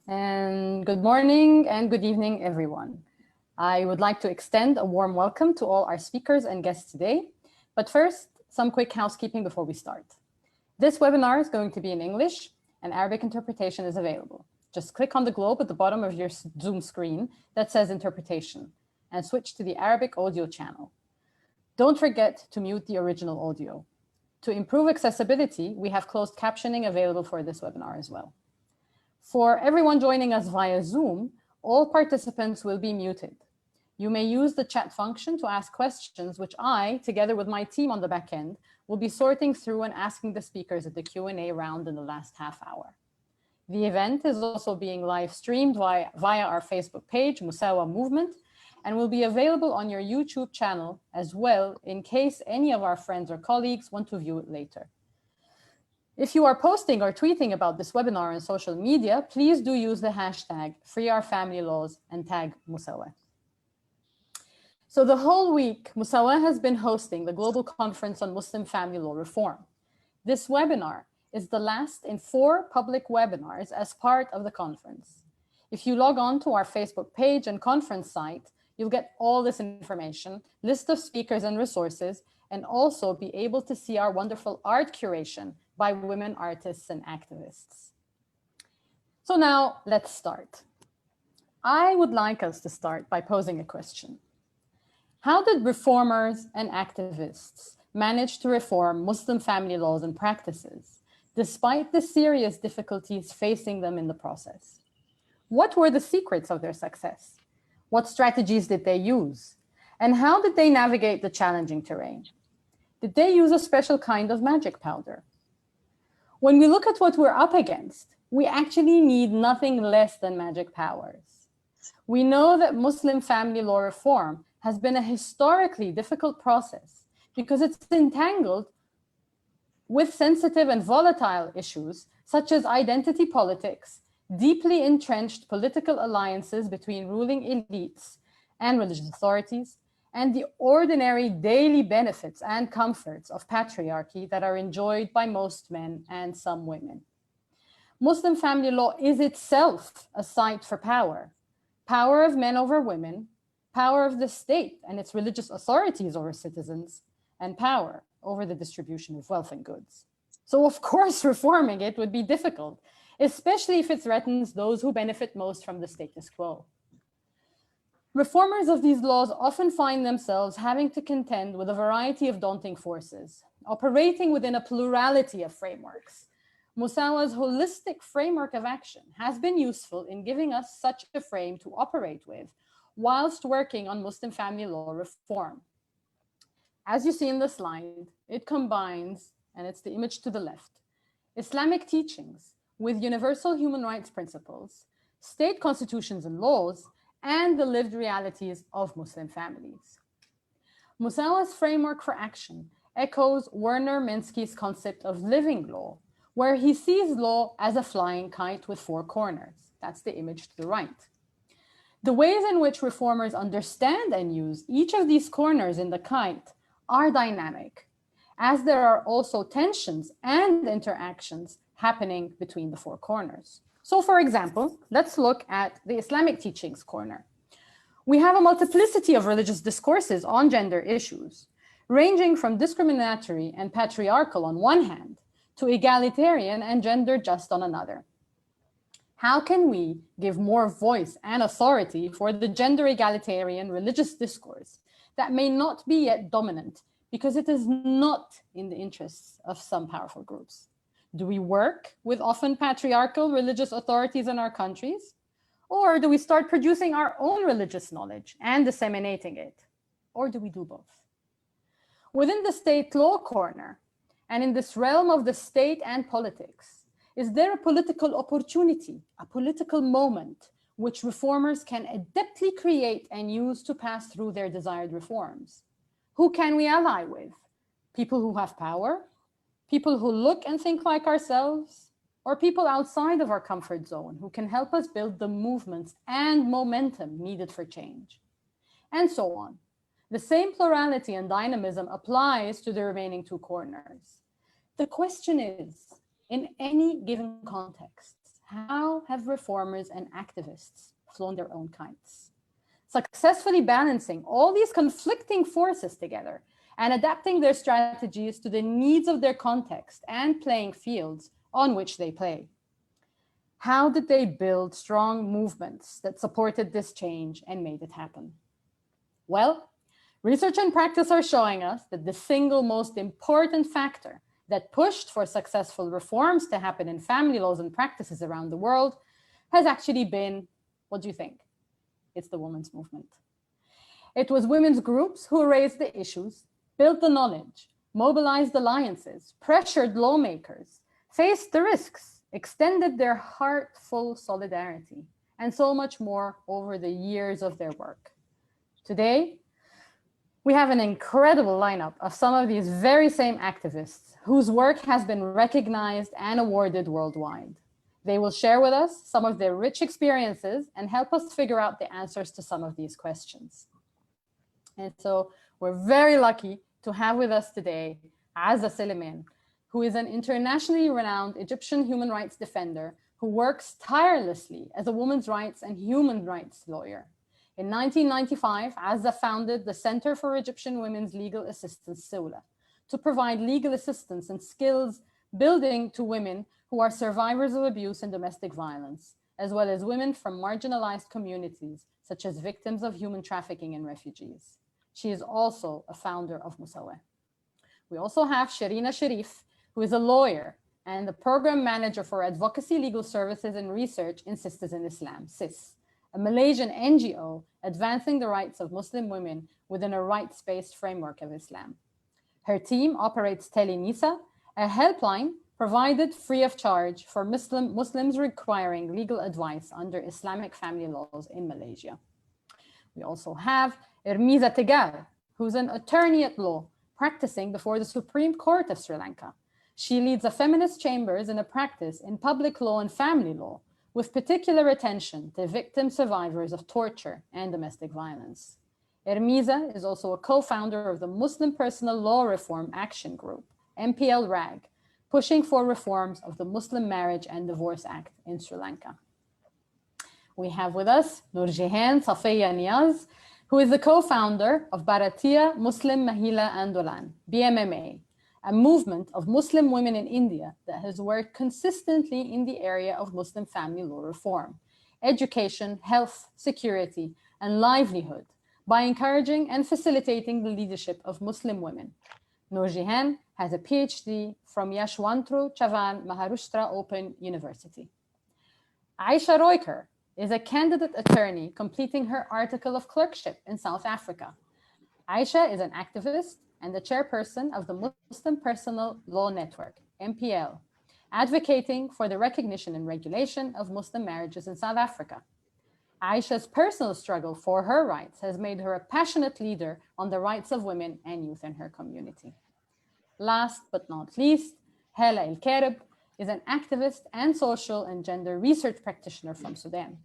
And good morning and good evening, everyone. I would like to extend a warm welcome to all our speakers and guests today. But first, some quick housekeeping before we start. This webinar is going to be in English and Arabic interpretation is available. Just click on the globe at the bottom of your Zoom screen that says interpretation and switch to the Arabic audio channel. Don't forget to mute the original audio. To improve accessibility, we have closed captioning available for this webinar as well. For everyone joining us via Zoom, all participants will be muted. You may use the chat function to ask questions, which I, together with my team on the back end, will be sorting through and asking the speakers at the Q&A round in the last half hour. The event is also being live streamed via our Facebook page, Musawah Movement, and will be available on your YouTube channel as well in case any of our friends or colleagues want to view it later. If you are posting or tweeting about this webinar on social media, please do use the hashtag #FreeOurFamilyLaws and tag Musawah. So the whole week, Musawah has been hosting the Global Conference on Muslim Family Law Reform. This webinar is the last in 4 public webinars as part of the conference. If you log on to our Facebook page and conference site, you'll get all this information, list of speakers and resources, and also be able to see our wonderful art curation by women artists and activists. So now let's start. I would like us to start by posing a question. How did reformers and activists manage to reform Muslim family laws and practices, despite the serious difficulties facing them in the process? What were the secrets of their success? What strategies did they use? And how did they navigate the challenging terrain? Did they use a special kind of magic powder? When we look at what we're up against, we actually need nothing less than magic powers. We know that Muslim family law reform has been a historically difficult process because it's entangled with sensitive and volatile issues such as identity politics, deeply entrenched political alliances between ruling elites and religious authorities, and the ordinary daily benefits and comforts of patriarchy that are enjoyed by most men and some women. Muslim family law is itself a site for power. Power of men over women, power of the state and its religious authorities over citizens, and power over the distribution of wealth and goods. So of course, reforming it would be difficult, especially if it threatens those who benefit most from the status quo. Reformers of these laws often find themselves having to contend with a variety of daunting forces, operating within a plurality of frameworks. Musawah's holistic framework of action has been useful in giving us such a frame to operate with whilst working on Muslim family law reform. As you see in the slide, it combines, and it's the image to the left, Islamic teachings with universal human rights principles, state constitutions and laws, and the lived realities of Muslim families. Musawah's framework for action echoes Werner Minsky's concept of living law, where he sees law as a flying kite with 4 corners. That's the image to the right. The ways in which reformers understand and use each of these corners in the kite are dynamic, as there are also tensions and interactions happening between the 4 corners. So for example, let's look at the Islamic teachings corner. We have a multiplicity of religious discourses on gender issues, ranging from discriminatory and patriarchal on one hand, to egalitarian and gender just on another. How can we give more voice and authority for the gender egalitarian religious discourse that may not be yet dominant because it is not in the interests of some powerful groups? Do we work with often patriarchal religious authorities in our countries? Or do we start producing our own religious knowledge and disseminating it? Or do we do both? Within the state law corner, and in this realm of the state and politics, is there a political opportunity, a political moment, which reformers can adeptly create and use to pass through their desired reforms? Who can we ally with? People who have power? People who look and think like ourselves? Or people outside of our comfort zone who can help us build the movements and momentum needed for change? And so on. The same plurality and dynamism applies to the remaining 2 corners. The question is, in any given context, how have reformers and activists flown their own kites, successfully balancing all these conflicting forces together and adapting their strategies to the needs of their context and playing fields on which they play? How did they build strong movements that supported this change and made it happen? Well, research and practice are showing us that the single most important factor that pushed for successful reforms to happen in family laws and practices around the world has actually been, what do you think? It's the women's movement. It was women's groups who raised the issues, built the knowledge, mobilized alliances, pressured lawmakers, faced the risks, extended their heartful solidarity, and so much more over the years of their work. Today, we have an incredible lineup of some of these very same activists whose work has been recognized and awarded worldwide. They will share with us some of their rich experiences and help us figure out the answers to some of these questions. And so we're very lucky to have with us today Azza Soliman, who is an internationally renowned Egyptian human rights defender who works tirelessly as a women's rights and human rights lawyer. In 1995, Azza founded the Center for Egyptian Women's Legal Assistance, SEWLA, to provide legal assistance and skills building to women who are survivors of abuse and domestic violence, as well as women from marginalized communities, such as victims of human trafficking and refugees. She is also a founder of Musawah. We also have Shareena Sheriff, who is a lawyer and the program manager for advocacy, legal services, and research in Sisters in Islam, SIS, a Malaysian NGO advancing the rights of Muslim women within a rights-based framework of Islam. Her team operates Telenisa, a helpline provided free of charge for Muslims requiring legal advice under Islamic family laws in Malaysia. We also have Ermiza Tegal, who's an attorney at law practicing before the Supreme Court of Sri Lanka. She leads a feminist chambers and a practice in public law and family law, with particular attention to victim survivors of torture and domestic violence. Ermiza is also a co-founder of the Muslim Personal Law Reform Action Group, MPL RAG, pushing for reforms of the Muslim Marriage and Divorce Act in Sri Lanka. We have with us Noorjehan Safia Niaz, who is the co-founder of Bharatiya Muslim Mahila Andolan, BMMA, a movement of Muslim women in India that has worked consistently in the area of Muslim family law reform, education, health, security, and livelihood by encouraging and facilitating the leadership of Muslim women. Noorjehan has a PhD from Yashwantru Chavan Maharashtra Open University. Ayesha Royker is a candidate attorney completing her article of clerkship in South Africa. Ayesha is an activist and the chairperson of the Muslim Personal Law Network, MPL, advocating for the recognition and regulation of Muslim marriages in South Africa. Ayesha's personal struggle for her rights has made her a passionate leader on the rights of women and youth in her community. Last but not least, Hala AlKarib is an activist and social and gender research practitioner from Sudan.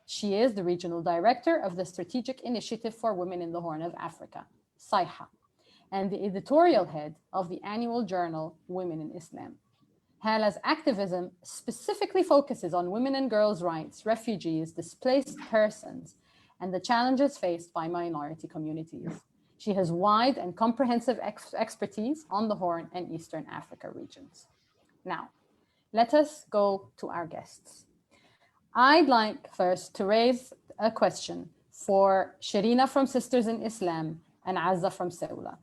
She is the regional director of the Strategic Initiative for Women in the Horn of Africa, SAIHA, and the editorial head of the annual journal Women in Islam. Hala's activism specifically focuses on women and girls' rights, refugees, displaced persons, and the challenges faced by minority communities. She has wide and comprehensive expertise on the Horn and Eastern Africa regions. Now, let us go to our guests. I'd like first to raise a question for Shareena from Sisters in Islam and Azza from SEWLA.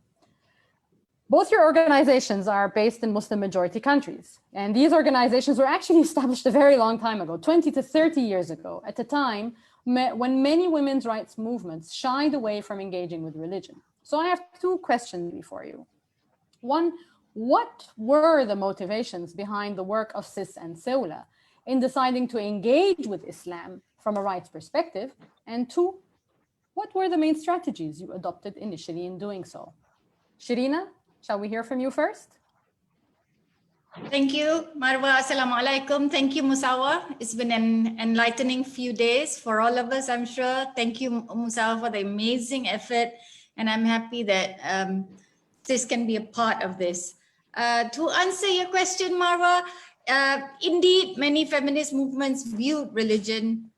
Both your organizations are based in Muslim majority countries, and these organizations were actually established a very long time ago, 20 to 30 years ago, at a time when many women's rights movements shied away from engaging with religion. So I have two questions for you. One, what were the motivations behind the work of SIS and SEWLA in deciding to engage with Islam from a rights perspective? And two, what were the main strategies you adopted initially in doing so? Shareena, shall we hear from you first? Thank you, Marwa. Assalamu alaikum. Thank you, Musawah. It's been an enlightening few days for all of us, I'm sure. Thank you, Musawah, for the amazing effort. And I'm happy that this can be a part of this. To answer your question, Marwa, indeed, many feminist movements viewed religion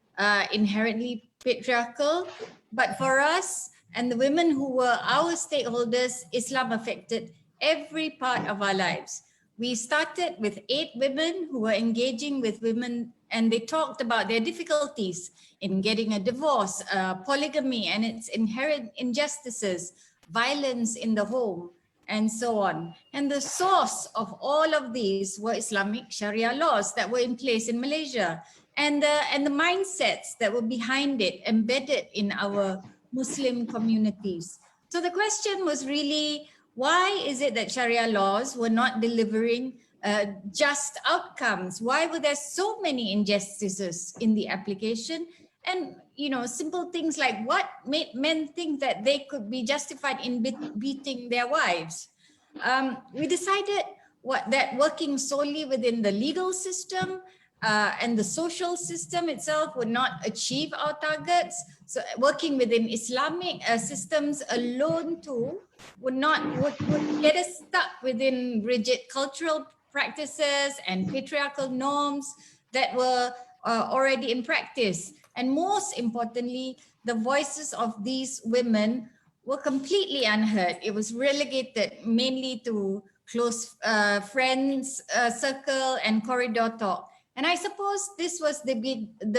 inherently patriarchal, but for us and the women who were our stakeholders, Islam affected every part of our lives. We started with 8 women who were engaging with women, and they talked about their difficulties in getting a divorce, polygamy and its inherent injustices, violence in the home, and so on. And the source of all of these were Islamic Sharia laws that were in place in Malaysia, and the mindsets that were behind it, embedded in our Muslim communities. So the question was really, why is it that Sharia laws were not delivering just outcomes? Why were there so many injustices in the application? And, you know, simple things like what made men think that they could be justified in beating their wives? We decided that working solely within the legal system and the social system itself would not achieve our targets. So working within Islamic systems alone too would get us stuck within rigid cultural practices and patriarchal norms that were already in practice. And most importantly, the voices of these women were completely unheard. It was relegated mainly to close friends circle and corridor talk. And I suppose this was the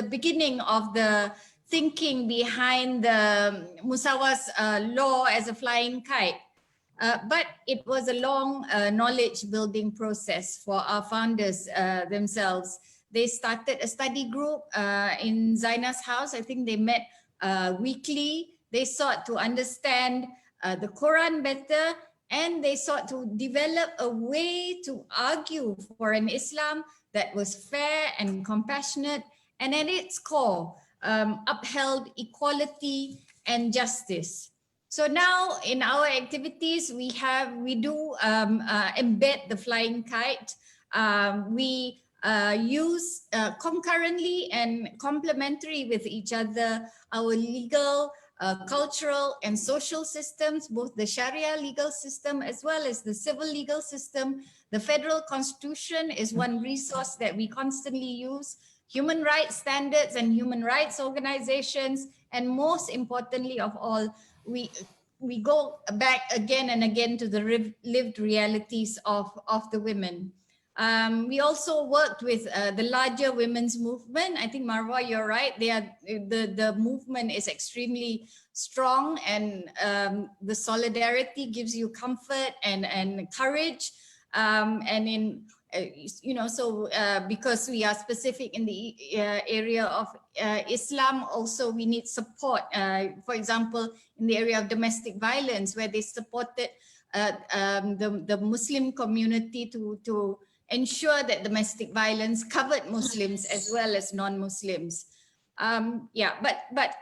beginning of the thinking behind the Musawah's law as a flying kite. But it was a long knowledge building process for our founders themselves. They started a study group in Zaina's house. I think they met weekly. They sought to understand the Quran better, and they sought to develop a way to argue for an Islam that was fair and compassionate, and at its core, upheld equality and justice. So now in our activities, we do embed the flying kite. We use concurrently and complementary with each other our legal, cultural and social systems, both the Sharia legal system as well as the civil legal system. The federal constitution is one resource that we constantly use, human rights standards and human rights organizations, and most importantly of all, we go back again and again to the lived realities of the women. We also worked with the larger women's movement. I think, Marwa, you're right. The movement is extremely strong, and the solidarity gives you comfort and courage. Because we are specific in the area of Islam, also we need support. For example, in the area of domestic violence, where they supported the Muslim community to ensure that domestic violence covered Muslims as well as non-Muslims. But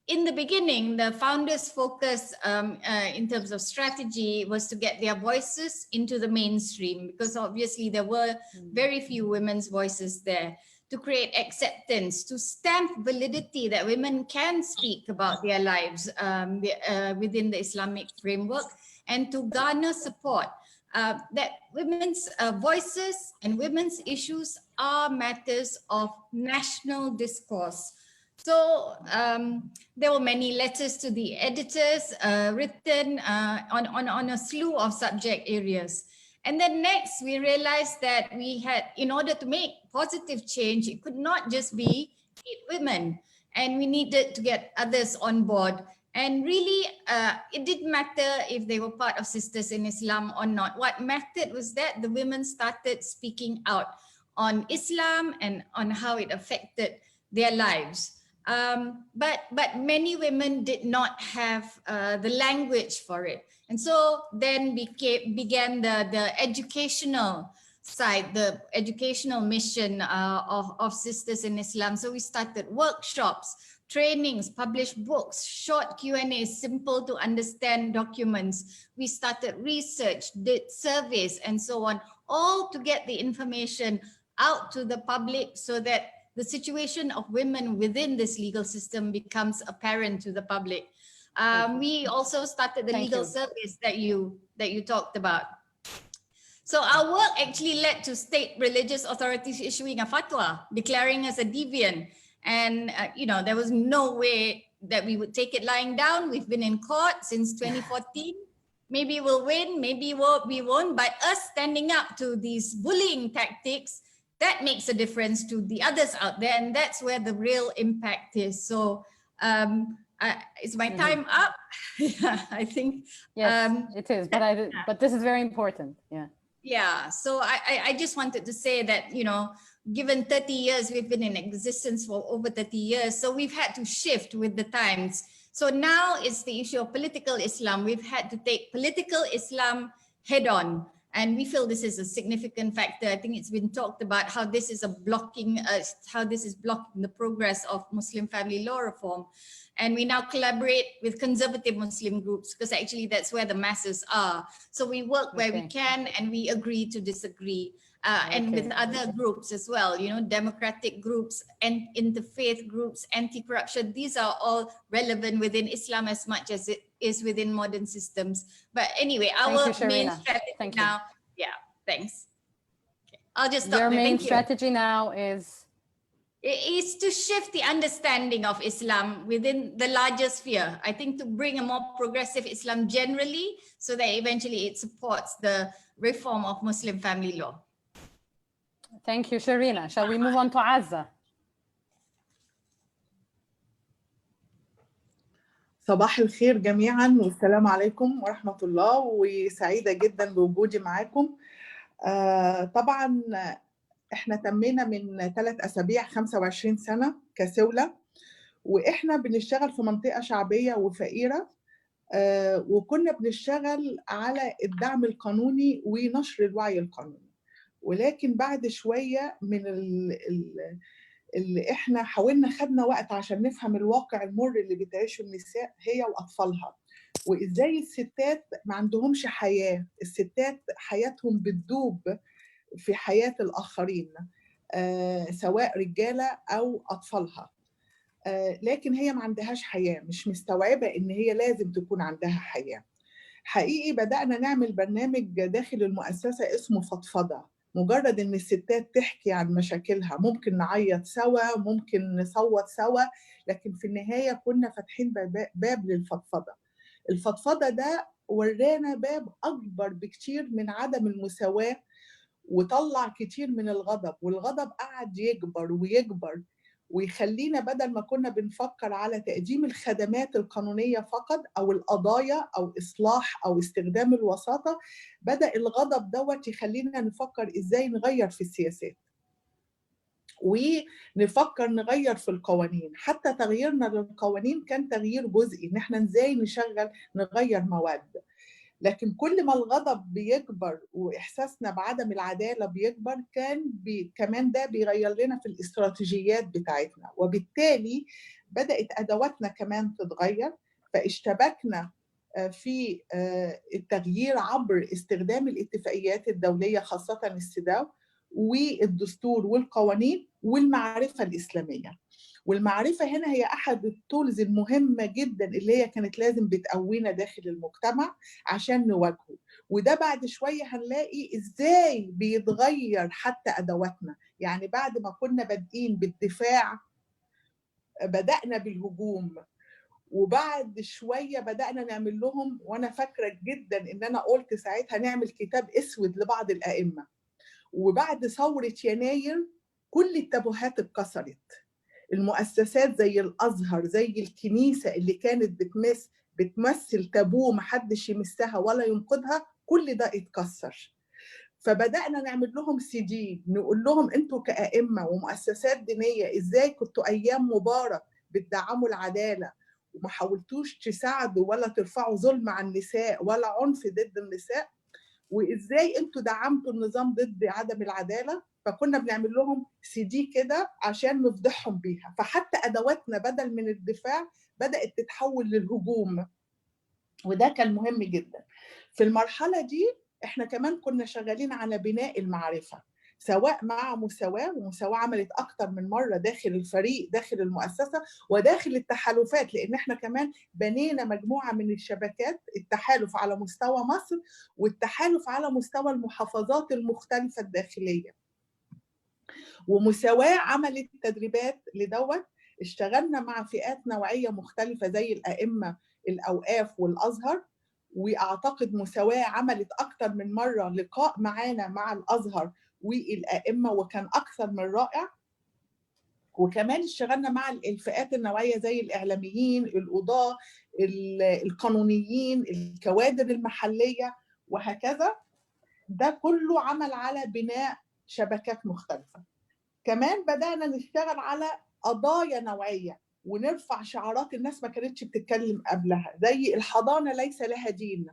in the beginning, the founders' focus in terms of strategy was to get their voices into the mainstream, because obviously there were very few women's voices there, to create acceptance, to stamp validity that women can speak about their lives within the Islamic framework, and to garner support that women's voices and women's issues are matters of national discourse. So there were many letters to the editors written on a slew of subject areas. And then next, we realized that we had, in order to make positive change, it could not just be 8 women, and we needed to get others on board. And really, it didn't matter if they were part of Sisters in Islam or not. What mattered was that the women started speaking out on Islam and on how it affected their lives. But many women did not have the language for it. And so then began the educational side, the educational mission of Sisters in Islam. So we started workshops, trainings, published books, short Q&As, simple to understand documents. We started research, did surveys and so on, all to get the information out to the public so that the situation of women within this legal system becomes apparent to the public. We also started the legal surveys that you talked about. So our work actually led to state religious authorities issuing a fatwa, declaring us a deviant. And, there was no way that we would take it lying down. We've been in court since 2014. Maybe we'll win, maybe we won't. But us standing up to these bullying tactics, that makes a difference to the others out there. And that's where the real impact is. So is my time up? Yeah, I think. Yes, it is. But this is very important. Yeah. Yeah. So I just wanted to say that, given 30 years, we've been in existence for over 30 years. So we've had to shift with the times. So now it's the issue of political Islam. We've had to take political Islam head on. And we feel this is a significant factor. I think it's been talked about how this is blocking the progress of Muslim family law reform. And we now collaborate with conservative Muslim groups because actually that's where the masses are. So we work where we can and we agree to disagree. And with other groups as well, democratic groups and interfaith groups, anti-corruption, these are all relevant within Islam as much as it is within modern systems. But anyway, our main strategy now, thanks. Okay. I'll just stop there. Your main strategy now is to shift the understanding of Islam within the larger sphere. I think to bring a more progressive Islam generally, so that eventually it supports the reform of Muslim family law. Thank you, Shareena. Shall we move on to Azza? صباح الخير جميعا والسلام عليكم ورحمة الله، وسعيدة جدا بوجودي معاكم. طبعا احنا تمينا من 3 أسابيع 25 سنة كسولة، واحنا بنشتغل في منطقة شعبية وفقيرة، وكنا بنشتغل على الدعم القانوني ونشر الوعي القانوني. ولكن بعد شوية من اللي احنا حاولنا خدنا وقت عشان نفهم الواقع المر اللي بتعيشه النساء هي وأطفالها، وإزاي الستات ما عندهمش حياة، الستات حياتهم بتدوب في حياة الآخرين، سواء رجالة أو أطفالها، لكن هي ما عندهاش حياة، مش مستوعبة إن هي لازم تكون عندها حياة. حقيقي بدأنا نعمل برنامج داخل المؤسسة اسمه فضفضة، مجرد إن الستات تحكي عن مشاكلها، ممكن نعيط سوا، ممكن نصوت سوا، لكن في النهاية كنا فاتحين باب للفضفضة. الفضفضة ده ورانا باب أكبر بكتير من عدم المساواة، وطلع كتير من الغضب، والغضب قعد يكبر ويكبر ويخلينا بدل ما كنا بنفكر على تقديم الخدمات القانونية فقط أو القضايا أو إصلاح أو استخدام الوساطة، بدأ الغضب دوت يخلينا نفكر إزاي نغير في السياسات ونفكر نغير في القوانين. حتى تغييرنا للقوانين كان تغيير جزئي، إن احنا إزاي نغير مواد. لكن كل ما الغضب بيكبر وإحساسنا بعدم العدالة بيكبر، كمان ده بيغير لنا في الاستراتيجيات بتاعتنا، وبالتالي بدأت أدواتنا كمان تتغير. فاشتبكنا في التغيير عبر استخدام الاتفاقيات الدولية، خاصة السداو والدستور والقوانين والمعرفة الإسلامية. والمعرفة هنا هي أحد التولز المهمة جدا اللي هي كانت لازم بتقوينا داخل المجتمع عشان نواجهه. وده بعد شوية هنلاقي إزاي بيتغير حتى أدواتنا. يعني بعد ما كنا بادئين بالدفاع بدأنا بالهجوم، وبعد شوية بدأنا نعمل لهم، وأنا فاكرة جدا إن أنا قلت ساعتها نعمل كتاب أسود لبعض الأئمة. وبعد ثورة يناير كل التابوهات اتكسرت. المؤسسات زي الأزهر، زي الكنيسة اللي كانت بتمثل تابوه محدش يمسها ولا ينقضها، كل ده اتكسر. فبدأنا نعمل لهم CD، نقول لهم انتوا كأئمة ومؤسسات دينية ازاي كنتوا أيام مبارك بتدعموا العدالة وما حاولتوش تساعدوا ولا ترفعوا ظلم عن النساء ولا عنف ضد النساء، وازاي انتوا دعمتوا النظام ضد عدم العدالة. فكنا بنعمل لهم CD كده عشان نفضحهم بيها. فحتى أدواتنا بدل من الدفاع بدأت تتحول للهجوم، وده كان مهم جدا. في المرحلة دي احنا كمان كنا شغالين على بناء المعرفة، سواء مع مساواة، ومساواة عملت أكتر من مرة داخل الفريق، داخل المؤسسة، وداخل التحالفات، لأن احنا كمان بنينا مجموعة من الشبكات، التحالف على مستوى مصر والتحالف على مستوى المحافظات المختلفة الداخلية. ومساواة عملت تدريبات لدوت، اشتغلنا مع فئات نوعية مختلفة زي الأئمة، الأوقاف والأزهر، وأعتقد مساواة عملت أكتر من مرة لقاء معانا مع الأزهر والأئمة، وكان أكثر من رائع. وكمان اشتغلنا مع الفئات النوعية زي الإعلاميين، القضاة، القانونيين، الكوادر المحلية، وهكذا. ده كله عمل على بناء شبكات مختلفة. كمان بدأنا نشتغل على قضايا نوعية ونرفع شعارات الناس ما كانتش بتتكلم قبلها، زي الحضانة ليس لها دين،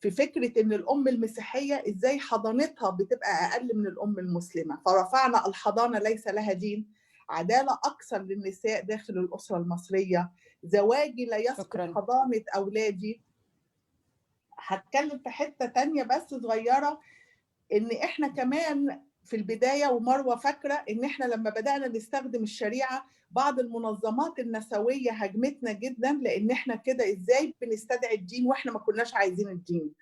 في فكرة إن الأم المسيحية إزاي حضانتها بتبقى أقل من الأم المسلمة، فرفعنا الحضانة ليس لها دين، عدالة أكثر للنساء داخل الأسرة المصرية، زواجي لا يسقط حضانة أولادي. هتكلم في حتة تانية بس صغيرة، إن إحنا كمان في البداية، ومروة فاكرة إن إحنا لما بدأنا نستخدم الشريعة بعض المنظمات النسوية هاجمتنا جدا، لأن إحنا كده إزاي بنستدعي الدين وإحنا ما كناش عايزين الدين.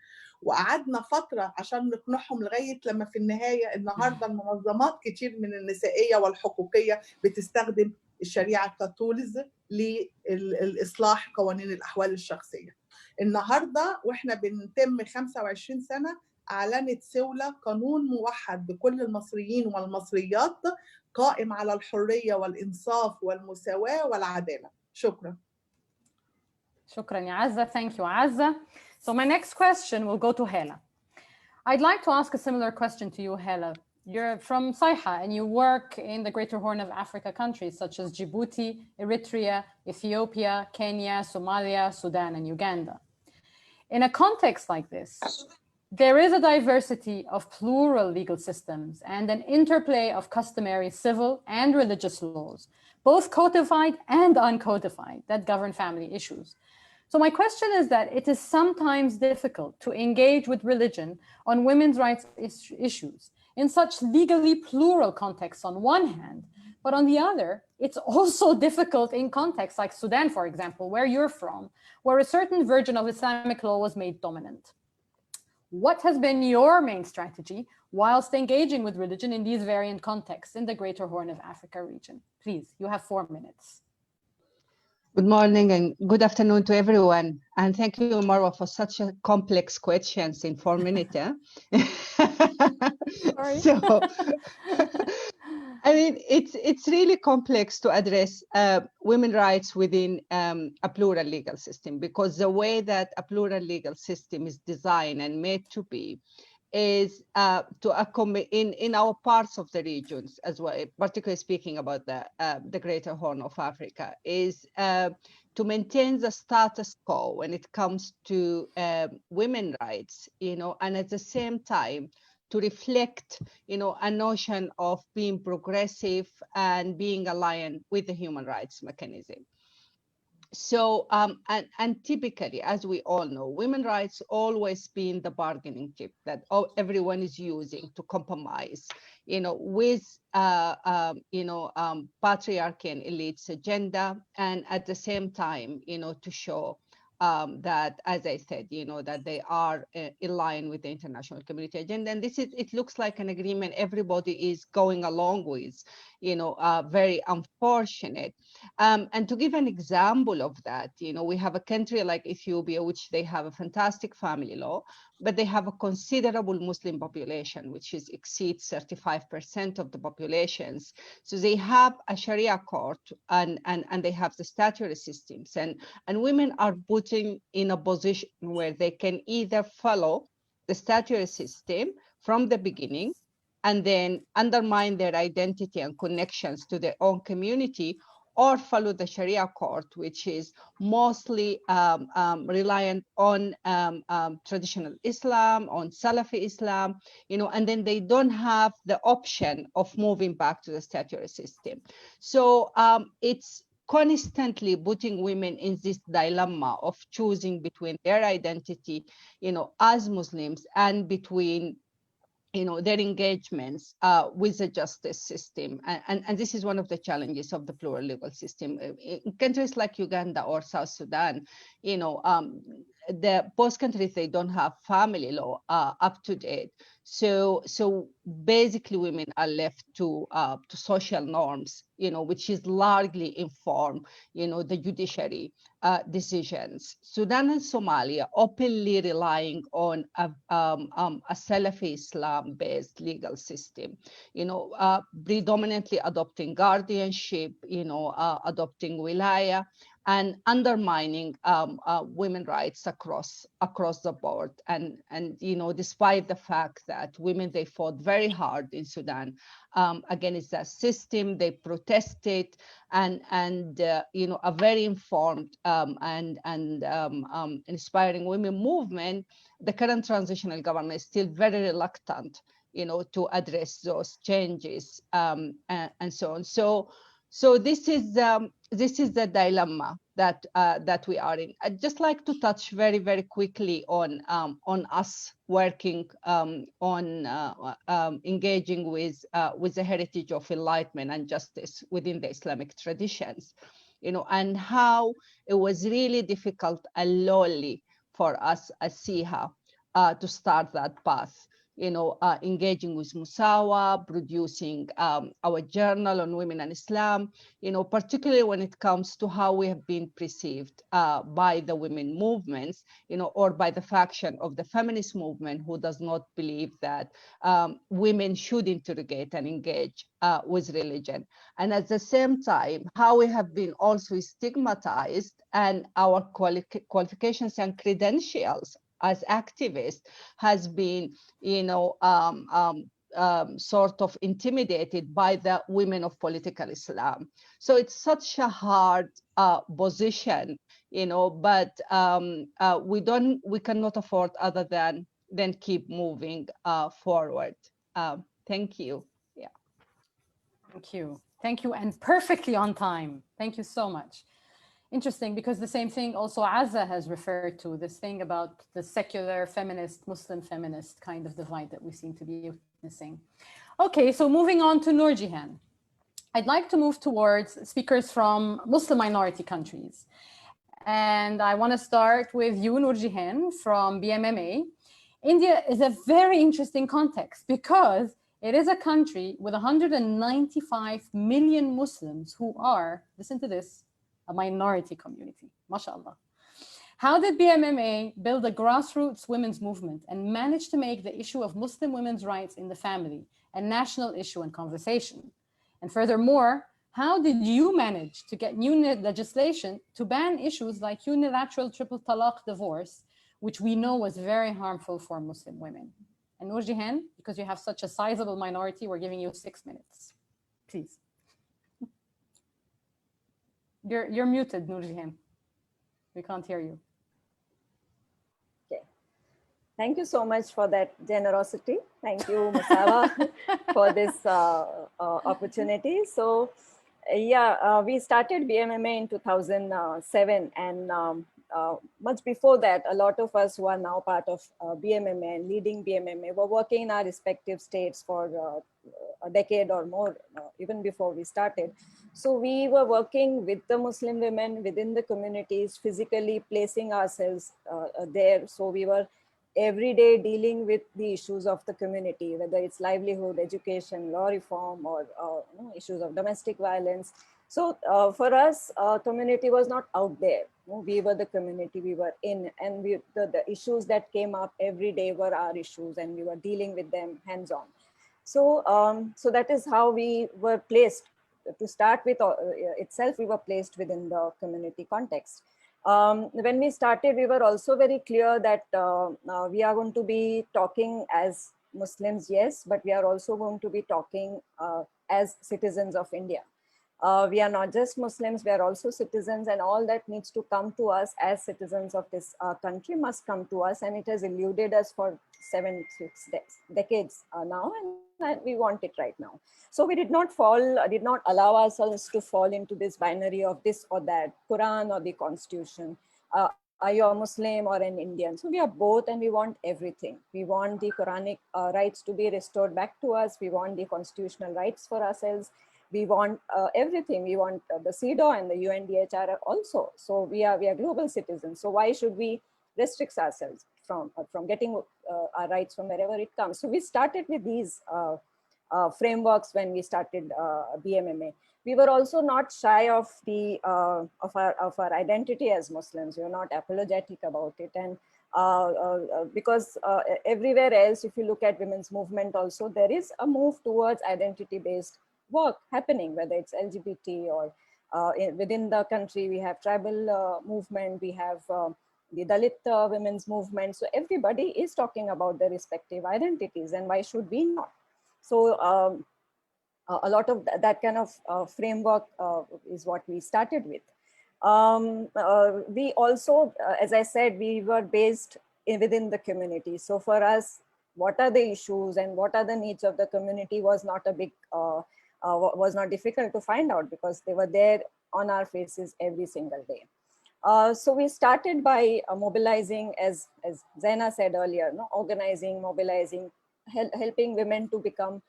وقعدنا فترة عشان نقنعهم، لغاية لما في النهاية النهاردة المنظمات كتير من النسائية والحقوقية بتستخدم الشريعة كتولز للإصلاح قوانين الأحوال الشخصية. النهاردة وإحنا بنتم 25 سنة أعلنت سولة قانون موحد بكل المصريين والمصريات قائم على الحرية والإنصاف والمساواة والعدالة. شكرا. شكرا يا عزة. Thank you, Azza. So my next question will go to Hala. I'd like to ask a similar question to you, Hala. You're from Saiha and you work in the Greater Horn of Africa countries such as Djibouti, Eritrea, Ethiopia, Kenya, Somalia, Sudan, and Uganda. In a context like this, there is a diversity of plural legal systems and an interplay of customary civil and religious laws, both codified and uncodified, that govern family issues. So my question is that it is sometimes difficult to engage with religion on women's rights issues in such legally plural contexts on one hand, but on the other, it's also difficult in contexts like Sudan, for example, where you're from, where a certain version of Islamic law was made dominant. What has been your main strategy whilst engaging with religion in these variant contexts in the Greater Horn of Africa region? Please, you have 4 minutes. Good morning and good afternoon to everyone. And thank you, Marwa, for such a complex questions in 4 minutes. Sorry. So, I mean, it's really complex to address women's rights within a plural legal system, because the way that a plural legal system is designed and made to be is to accommodate in our parts of the regions as well, particularly speaking about the Greater Horn of Africa, is to maintain the status quo when it comes to women's rights, and at the same time to reflect, a notion of being progressive and being aligned with the human rights mechanism. So, and typically, as we all know, women's rights always been the bargaining chip that everyone is using to compromise, with, patriarchy and elites agenda, and at the same time, to show that, as I said, that they are in line with the international community agenda. And it looks like an agreement everybody is going along with, very unfortunate. And to give an example of that, we have a country like Ethiopia, which they have a fantastic family law, but they have a considerable Muslim population, which exceeds 35% of the populations. So they have a Sharia court and they have the statutory systems, and women are put in a position where they can either follow the statutory system from the beginning and then undermine their identity and connections to their own community, or follow the Sharia court, which is mostly reliant on traditional Islam, on Salafi Islam, and then they don't have the option of moving back to the statutory system. So it's constantly putting women in this dilemma of choosing between their identity, as Muslims, and between their engagements with the justice system. And this is one of the challenges of the plural legal system. In countries like Uganda or South Sudan, both countries, they don't have family law up to date. So basically women are left to social norms, which is largely inform, the judiciary decisions. Sudan and Somalia openly relying on a Salafi Islam-based legal system, predominantly adopting guardianship, adopting wilaya, and undermining women's rights across the board. And despite the fact that women, they fought very hard in Sudan against that system, they protested, and a very informed and inspiring women movement, the current transitional government is still very reluctant, to address those changes and so on. So this is the dilemma that we are in. I'd just like to touch very, very quickly on us working on engaging with the heritage of enlightenment and justice within the Islamic traditions, and how it was really difficult and lonely for us as SIHA to start that path. Engaging with Musawah, producing our journal on women and Islam, particularly when it comes to how we have been perceived by the women movements, or by the faction of the feminist movement who does not believe that women should interrogate and engage with religion. And at the same time, how we have been also stigmatized, and our qualifications and credentials as activists has been, sort of intimidated by the women of political Islam. So it's such a hard position, but we cannot afford other than keep moving forward. Thank you. Yeah. Thank you, and perfectly on time. Thank you so much. Interesting, because the same thing also Azza has referred to, this thing about the secular feminist, Muslim feminist kind of divide that we seem to be witnessing. Okay, so moving on to Noorjehan. I'd like to move towards speakers from Muslim minority countries. And I want to start with you, Noorjehan, from BMMA. India is a very interesting context because it is a country with 195 million Muslims who are, listen to this, a minority community, mashallah. How did BMMA build a grassroots women's movement and manage to make the issue of Muslim women's rights in the family a national issue and conversation? And furthermore, how did you manage to get new legislation to ban issues like unilateral triple talaq divorce, which we know was very harmful for Muslim women? And Noorjehan, because you have such a sizable minority, we're giving you 6 minutes, please. You're muted, Noorjehan. We can't hear you. Okay. Thank you so much for that generosity. Thank you, Musawah, for this opportunity. So, we started BMMA in 2007, and much before that, a lot of us who are now part of BMMA and leading BMMA were working in our respective states for a decade or more, even before we started. So we were working with the Muslim women within the communities, physically placing ourselves there. So we were every day dealing with the issues of the community, whether it's livelihood, education, law reform, or issues of domestic violence. So for us, community was not out there. We were the community we were in, and the issues that came up every day were our issues, and we were dealing with them hands-on. So, so that is how we were placed. To start with itself, we were placed within the community context. When we started, we were also very clear that we are going to be talking as Muslims, yes, but we are also going to be talking as citizens of India. We are not just Muslims, we are also citizens, and all that needs to come to us as citizens of this country must come to us, and it has eluded us for 6 decades now, and we want it right now. So we did not allow ourselves to fall into this binary of this or that, Quran or the Constitution. are you a Muslim or an Indian? So we are both, and we want everything. We want the Quranic rights to be restored back to us. We want the constitutional rights for ourselves. We want everything. We want the CEDAW and the UNDHR also. So we are global citizens. So why should we restrict ourselves from getting our rights from wherever it comes? So we started with these frameworks when we started BMMA. We were also not shy of the of our identity as Muslims. We were not apologetic about it, and because everywhere else, if you look at women's movement, also there is a move towards identity-based work happening, whether it's LGBT or within the country we have tribal movement, we have the Dalit women's movement. So everybody is talking about their respective identities, and why should we not? So a lot of that kind of framework is what we started with. We also, as I said, we were based within the community. So for us, what are the issues and what are the needs of the community was not a big, was not difficult to find out, because they were there on our faces every single day. So we started by mobilizing, as Zaina said earlier, organizing, mobilizing, helping women to become,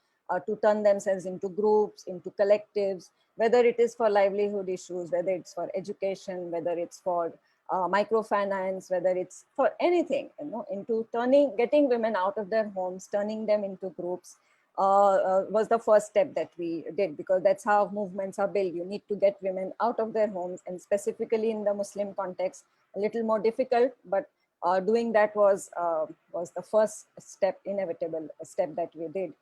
to turn themselves into groups, into collectives, whether it is for livelihood issues, whether it's for education, whether it's for microfinance, whether it's for anything, into getting women out of their homes, turning them into groups, was the first step that we did, because that's how movements are built. You need to get women out of their homes, and specifically in the Muslim context, a little more difficult, but doing that was the first step, inevitable step that we did.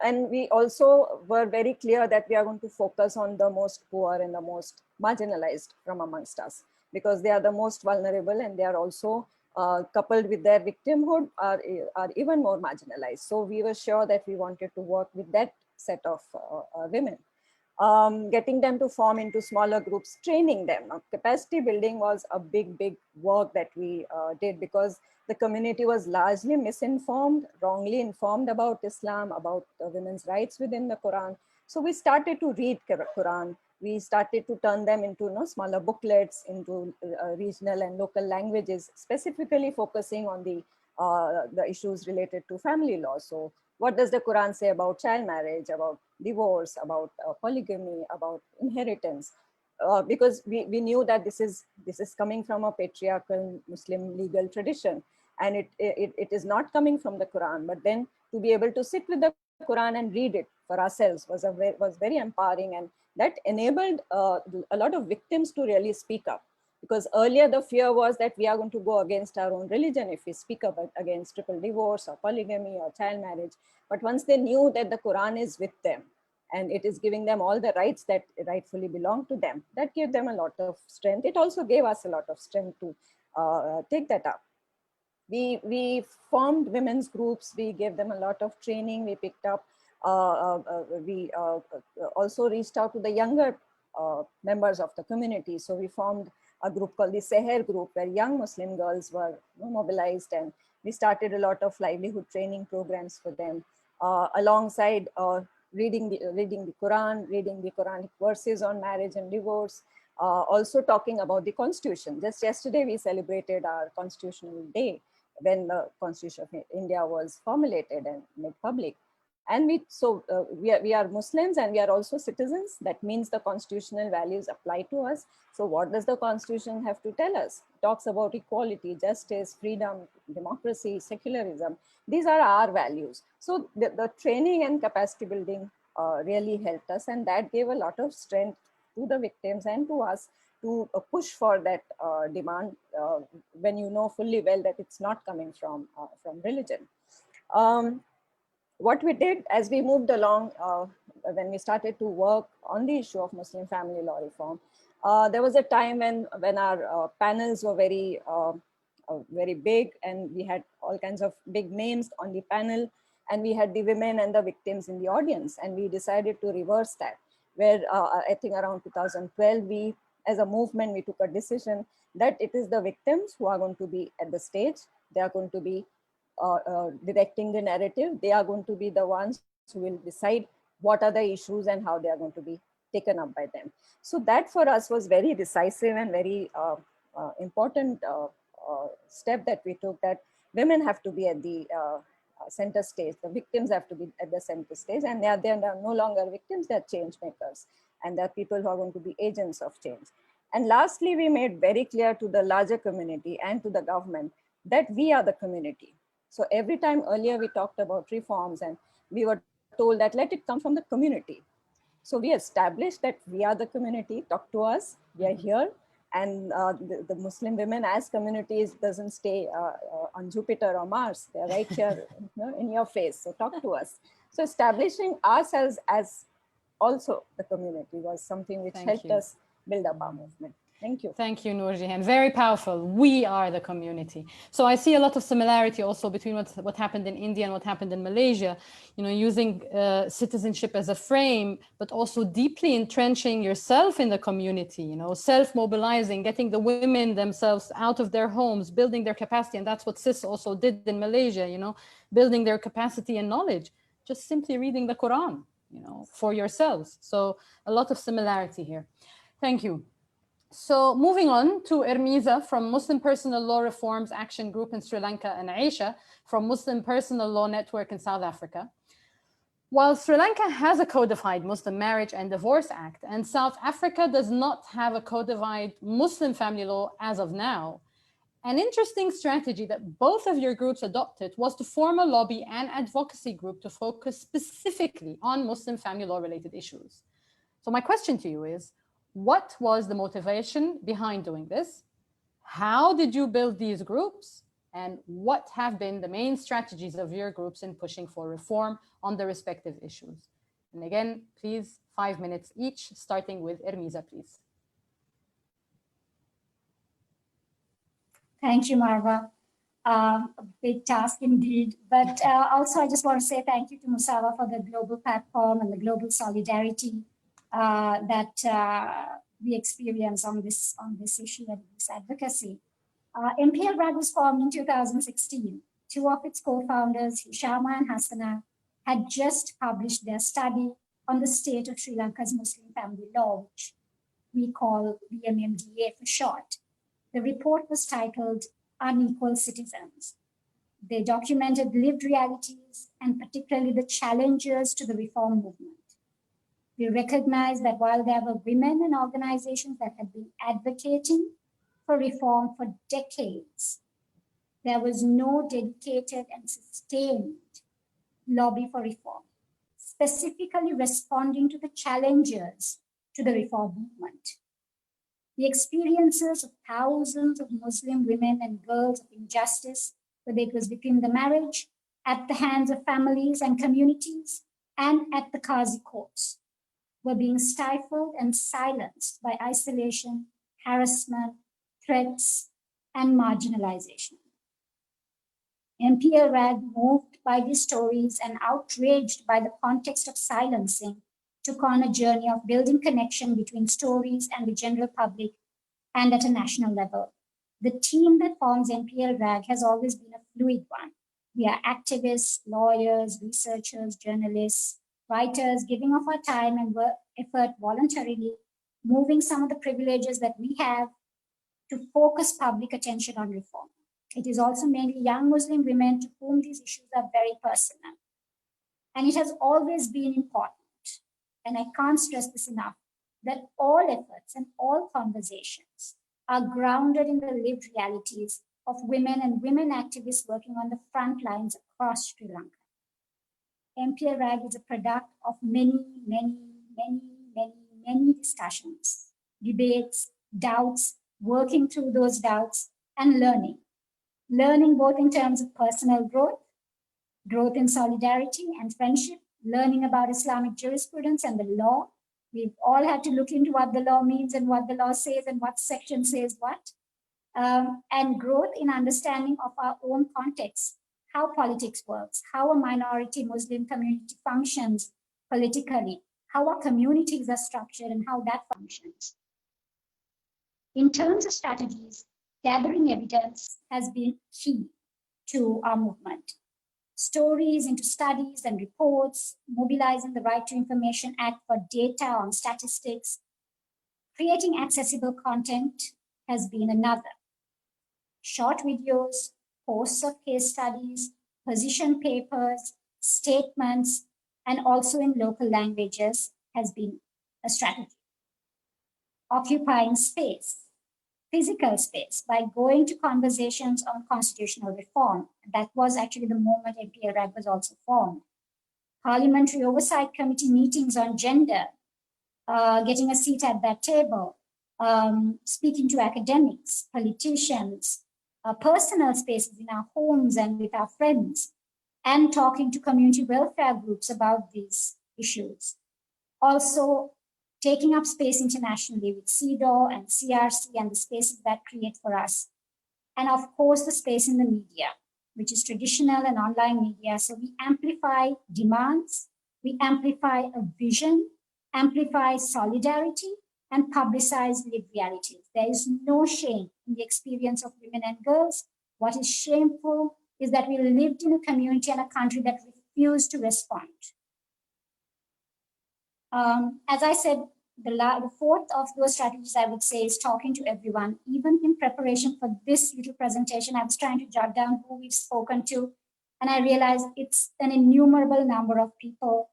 And we also were very clear that we are going to focus on the most poor and the most marginalized from amongst us, because they are the most vulnerable, and they are also coupled with their victimhood are even more marginalized. So we were sure that we wanted to work with that set of women. Getting them to form into smaller groups, training them. Capacity building was a big work that we did, because the community was largely misinformed, wrongly informed about Islam, about women's rights within the Quran. So we started to read Quran. We started to turn them into smaller booklets, into regional and local languages, specifically focusing on the issues related to family law. So what does the Quran say about child marriage, about divorce, about polygamy, about inheritance? Because we knew that this is coming from a patriarchal Muslim legal tradition, and it is not coming from the Quran. But then to be able to sit with the Quran and read it for ourselves was very empowering, and that enabled a lot of victims to really speak up. Because earlier the fear was that we are going to go against our own religion if we speak up against triple divorce or polygamy or child marriage. But once they knew that the Quran is with them and it is giving them all the rights that rightfully belong to them, that gave them a lot of strength. It also gave us a lot of strength to take that up. We formed women's groups. We gave them a lot of training. We picked up, we also reached out to the younger members of the community. So we formed a group called the Seher group, where young Muslim girls were mobilized, and we started a lot of livelihood training programs for them, alongside reading the Quran, reading the Quranic verses on marriage and divorce, also talking about the Constitution. Just yesterday, we celebrated our Constitutional Day, when the Constitution of India was formulated and made public. And we are Muslims, and we are also citizens. That means the constitutional values apply to us. So what does the Constitution have to tell us? It talks about equality, justice, freedom, democracy, secularism. These are our values. So the training and capacity building really helped us, and that gave a lot of strength to the victims and to us to push for that demand, when you know fully well that it's not coming from religion. What we did as we moved along, when we started to work on the issue of Muslim family law reform, there was a time when our panels were very big, and we had all kinds of big names on the panel, and we had the women and the victims in the audience, and we decided to reverse that, where I think around 2012, we as a movement, we took a decision that it is the victims who are going to be at the stage. They are going to be directing the narrative. They are going to be the ones who will decide what are the issues and how they are going to be taken up by them. So that for us was very decisive and very important step that we took, that women have to be at the center stage, the victims have to be at the center stage, and they are no longer victims, they are change makers, and they are people who are going to be agents of change. And lastly, we made very clear to the larger community and to the government that we are the community. So every time earlier we talked about reforms and we were told that let it come from the community. So we established that we are the community, talk to us, we are here. And the Muslim women as communities doesn't stay on Jupiter or Mars. They're right here in your face, so talk to us. So establishing ourselves as also the community was something which helped us build up our movement. Thank you. Thank you, Noorjehan. Very powerful. We are the community. So I see a lot of similarity also between what happened in India and what happened in Malaysia, using citizenship as a frame, but also deeply entrenching yourself in the community, self-mobilizing, getting the women themselves out of their homes, building their capacity. And that's what CIS also did in Malaysia, building their capacity and knowledge, just simply reading the Quran, for yourselves. So a lot of similarity here. Thank you. So moving on to Ermiza from Muslim Personal Law Reforms Action Group in Sri Lanka, and Ayesha from Muslim Personal Law Network in South Africa. While Sri Lanka has a codified Muslim Marriage and Divorce Act, and South Africa does not have a codified Muslim family law as of now, an interesting strategy that both of your groups adopted was to form a lobby and advocacy group to focus specifically on Muslim family law related issues. So my question to you is, what was the motivation behind doing this? How did you build these groups? And what have been the main strategies of your groups in pushing for reform on the respective issues? And again, please, 5 minutes each, starting with Ermiza, please. Thank you, Marwa. A big task indeed. But also, I just want to say thank you to Musawah for the global platform and the global solidarity that we experience on this issue and this advocacy. Imperial was formed in 2016. Two of its co-founders, Hishama and Hassana, had just published their study on the state of Sri Lanka's Muslim family law, which we call BMMDA for short. The report was titled Unequal Citizens. They documented lived realities and particularly the challenges to the reform movement. We recognize that while there were women and organizations that had been advocating for reform for decades, there was no dedicated and sustained lobby for reform, specifically responding to the challenges to the reform movement. The experiences of thousands of Muslim women and girls of injustice, whether it was within the marriage, at the hands of families and communities, and at the Qazi courts, were being stifled and silenced by isolation, harassment, threats, and marginalization. Imperial, moved by these stories and outraged by the context of silencing, took on a journey of building connection between stories and the general public and at a national level. The team that forms Imperial has always been a fluid one. We are activists, lawyers, researchers, journalists, writers, giving of our time and effort voluntarily, moving some of the privileges that we have to focus public attention on reform. It is also mainly young Muslim women to whom these issues are very personal. And it has always been important, and I can't stress this enough, that all efforts and all conversations are grounded in the lived realities of women and women activists working on the front lines across Sri Lanka. MPRAG is a product of many discussions, debates, doubts, working through those doubts, and learning. Learning both in terms of personal growth in solidarity and friendship, learning about Islamic jurisprudence and the law. We've all had to look into what the law means and what the law says and what section says what. And growth in understanding of our own context, how politics works, how a minority Muslim community functions politically, how our communities are structured and how that functions. In terms of strategies, gathering evidence has been key to our movement. Stories into studies and reports, mobilizing the Right to Information Act for data on statistics, creating accessible content has been another. Short videos, posts of case studies, position papers, statements, and also in local languages has been a strategy. Occupying space, physical space, by going to conversations on constitutional reform. That was actually the moment Imperial was also formed. Parliamentary Oversight Committee meetings on gender, getting a seat at that table, speaking to academics, politicians, personal spaces in our homes and with our friends, and talking to community welfare groups about these issues. Also, taking up space internationally with CEDAW and CRC and the spaces that create for us. And of course, the space in the media, which is traditional and online media. So we amplify demands, we amplify a vision, amplify solidarity, and publicize lived realities. There is no shame in the experience of women and girls. What is shameful is that we lived in a community and a country that refused to respond. As I said, the fourth of those strategies I would say is talking to everyone. Even in preparation for this little presentation, I was trying to jot down who we've spoken to, and I realized it's an innumerable number of people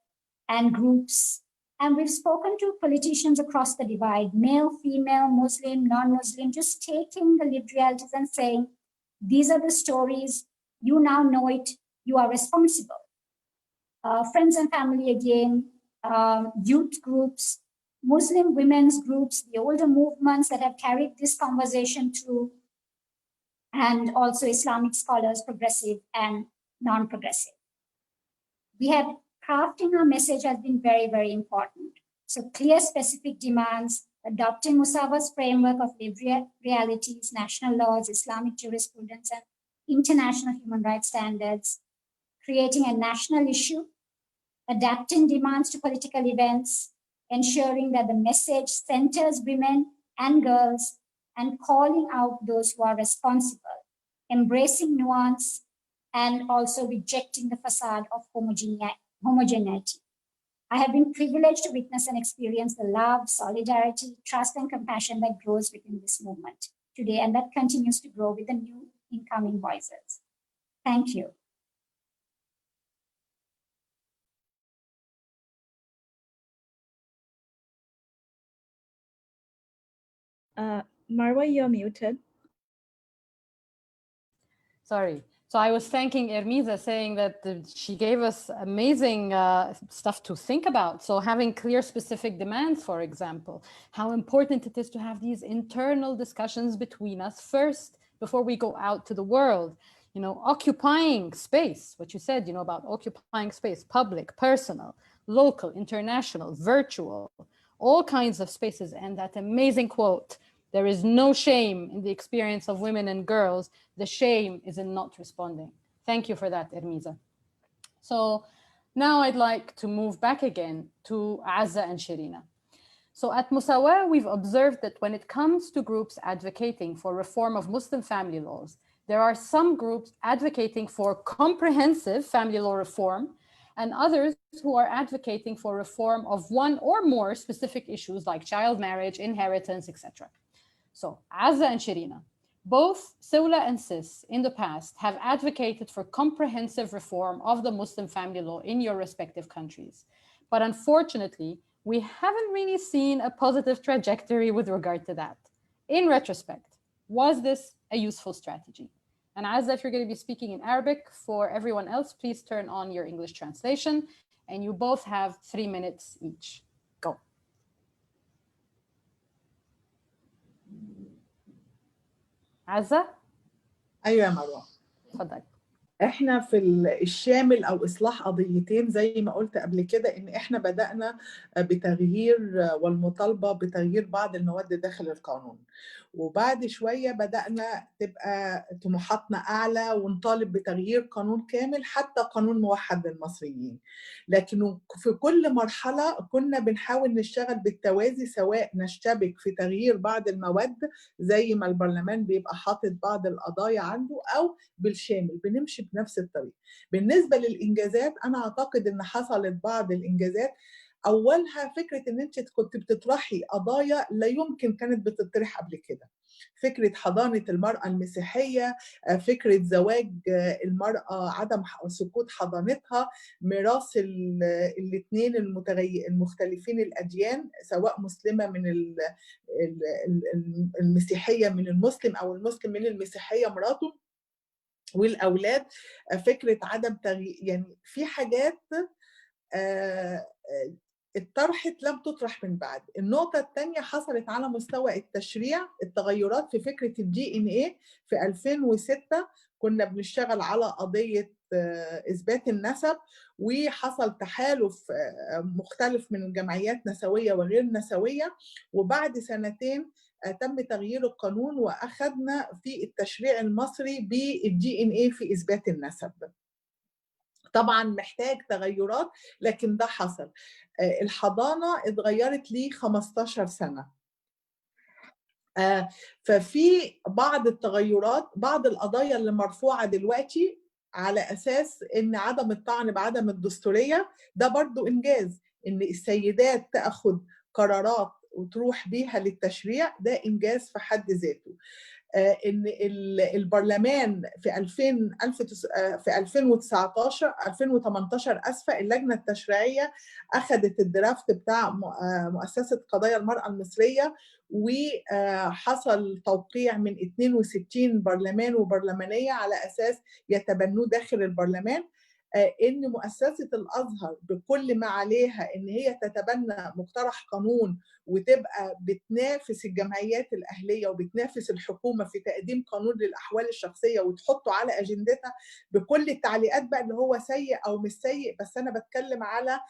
and groups. And we've spoken to politicians across the divide, male, female, Muslim, non-Muslim, just taking the lived realities and saying, these are the stories, you now know it, you are responsible. Friends and family again, youth groups, Muslim women's groups, the older movements that have carried this conversation through, and also Islamic scholars, progressive and non-progressive. We have crafting our message has been very, very important. So clear specific demands, adopting Musawah's framework of lived realities, national laws, Islamic jurisprudence, and international human rights standards, creating a national issue, adapting demands to political events, ensuring that the message centers women and girls, and calling out those who are responsible, embracing nuance, and also rejecting the facade of homogeneity. I have been privileged to witness and experience the love, solidarity, trust, and compassion that grows within this movement today, and that continues to grow with the new incoming voices. Thank you. Marwa, you're muted. Sorry. So I was thanking Ermiza, saying that she gave us amazing stuff to think about. So having clear specific demands, for example, how important it is to have these internal discussions between us first before we go out to the world. You know, occupying space, what you said, you know, about occupying space, public, personal, local, international, virtual, all kinds of spaces. And that amazing quote, there is no shame in the experience of women and girls. The shame is in not responding. Thank you for that, Ermiza. So now I'd like to move back again to Azza and Shareena. So at Musawah, we've observed that when it comes to groups advocating for reform of Muslim family laws, there are some groups advocating for comprehensive family law reform and others who are advocating for reform of one or more specific issues like child marriage, inheritance, etc. So Azza and Shareena, both Sawla and Sis in the past have advocated for comprehensive reform of the Muslim family law in your respective countries. But unfortunately, we haven't really seen a positive trajectory with regard to that. In retrospect, was this a useful strategy? And Azza, if you're going to be speaking in Arabic, for everyone else, please turn on your English translation. And you both have 3 minutes each. Go. عزة؟ ايوه يا مروه. اتفضل. احنا في الشامل او اصلاح قضيتين زي ما قلت قبل كده، ان احنا بدأنا بتغيير والمطالبه بتغيير بعض المواد داخل القانون، وبعد شويه بدأنا تبقى طموحاتنا اعلى ونطالب بتغيير قانون كامل حتى قانون موحد للمصريين. لكن في كل مرحله كنا بنحاول نشتغل بالتوازي، سواء نشتبك في تغيير بعض المواد زي ما البرلمان بيبقى حاطط بعض القضايا عنده، او بالشامل بنمشي بنفس الطريق. بالنسبه للانجازات، انا اعتقد ان حصلت بعض الانجازات. أولها فكرة إن أنت كنت بتطرحي قضايا لا يمكن كانت بتطرح قبل كده، فكرة حضانة المرأة المسيحية، فكرة زواج المرأة، عدم سقوط حضانتها، ميراث الاثنين المختلفين الأديان، سواء مسلمة من المسيحية من المسلم أو المسلم من المسيحية مراته والأولاد، فكرة عدم تغيير. يعني في حاجات اتطرحت لم تطرح من بعد. النقطة الثانية حصلت على مستوى التشريع، التغيرات في فكرة الDNA في 2006 كنا بنشتغل على قضية إثبات النسب، وحصل تحالف مختلف من الجمعيات نسوية وغير نسوية، وبعد سنتين تم تغيير القانون وأخذنا في التشريع المصري بالDNA في إثبات النسب. طبعا محتاج تغيرات لكن ده حصل. الحضانة اتغيرت لي 15 سنة. ففي بعض التغيرات، بعض القضايا اللي مرفوعة دلوقتي على أساس إن عدم الطعن بعدم الدستورية، ده برضو إنجاز. إن السيدات تأخذ قرارات وتروح بيها للتشريع، ده إنجاز في حد ذاته. ان البرلمان في 2018 اسفه، اللجنه التشريعيه اخذت الدرافت بتاع مؤسسه قضايا المراه المصريه، وحصل توقيع من 62 برلمان وبرلمانيه على اساس يتبنوه داخل البرلمان، ان مؤسسه الازهر بكل ما عليها ان هي تتبنى مقترح قانون وتبقى بتنافس الجمعيات الاهليه وبتنافس الحكومه في تقديم قانون للاحوال الشخصيه وتحطه على اجندتها بكل التعليقات بقى اللي هو سيء او مش سيء. بس انا بتكلم على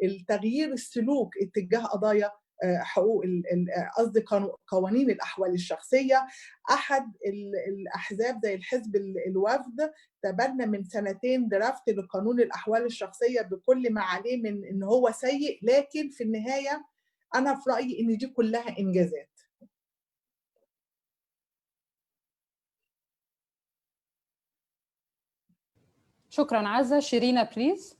التغيير السلوك اتجاه قضايا حقوق، قصدي قوانين الاحوال الشخصيه. احد الاحزاب زي الحزب الوفد تبنى من سنتين درافت لقانون الاحوال الشخصيه بكل ما عليه من ان هو سيء، لكن في النهايه انا في رايي ان دي كلها انجازات. شكرا عزة. شيرينا بليز.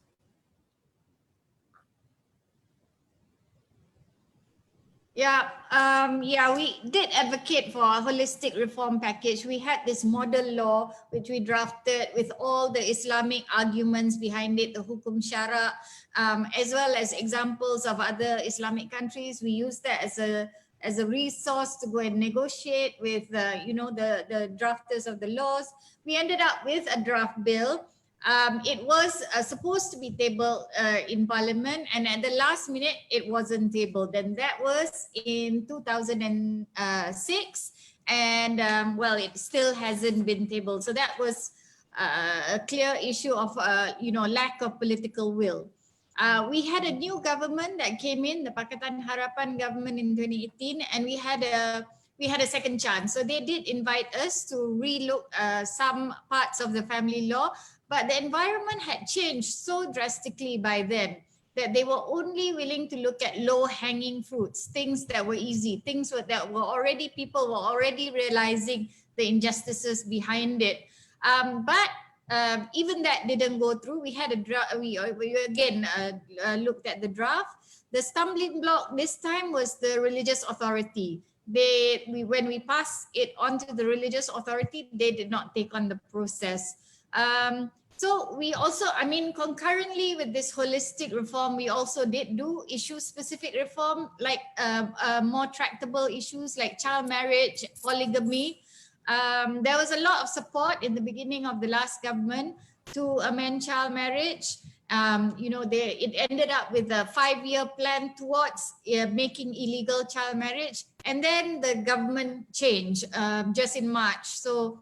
Yeah, we did advocate for a holistic reform package. We had this model law which we drafted with all the Islamic arguments behind it, the Hukum Shara, as well as examples of other Islamic countries. We used that as a resource to go and negotiate with the drafters of the laws. We ended up with a draft bill. It was supposed to be tabled in Parliament, and at the last minute, it wasn't tabled. And that was in 2006. And well, it still hasn't been tabled. So that was a clear issue of, lack of political will. We had a new government that came in, the Pakatan Harapan government in 2018, and we had a second chance. So they did invite us to relook some parts of the family law. But the environment had changed so drastically by then that they were only willing to look at low-hanging fruits, things that were easy, things that were already, people were already realizing the injustices behind it. But even that didn't go through. We had we again looked at the draft. The stumbling block this time was the religious authority. When we passed it on to the religious authority, they did not take on the process. So we also, concurrently with this holistic reform, we also did do issue-specific reform, like more tractable issues like child marriage, polygamy. There was a lot of support in the beginning of the last government to amend child marriage. It ended up with a 5-year plan towards making illegal child marriage. And then the government changed just in March. So,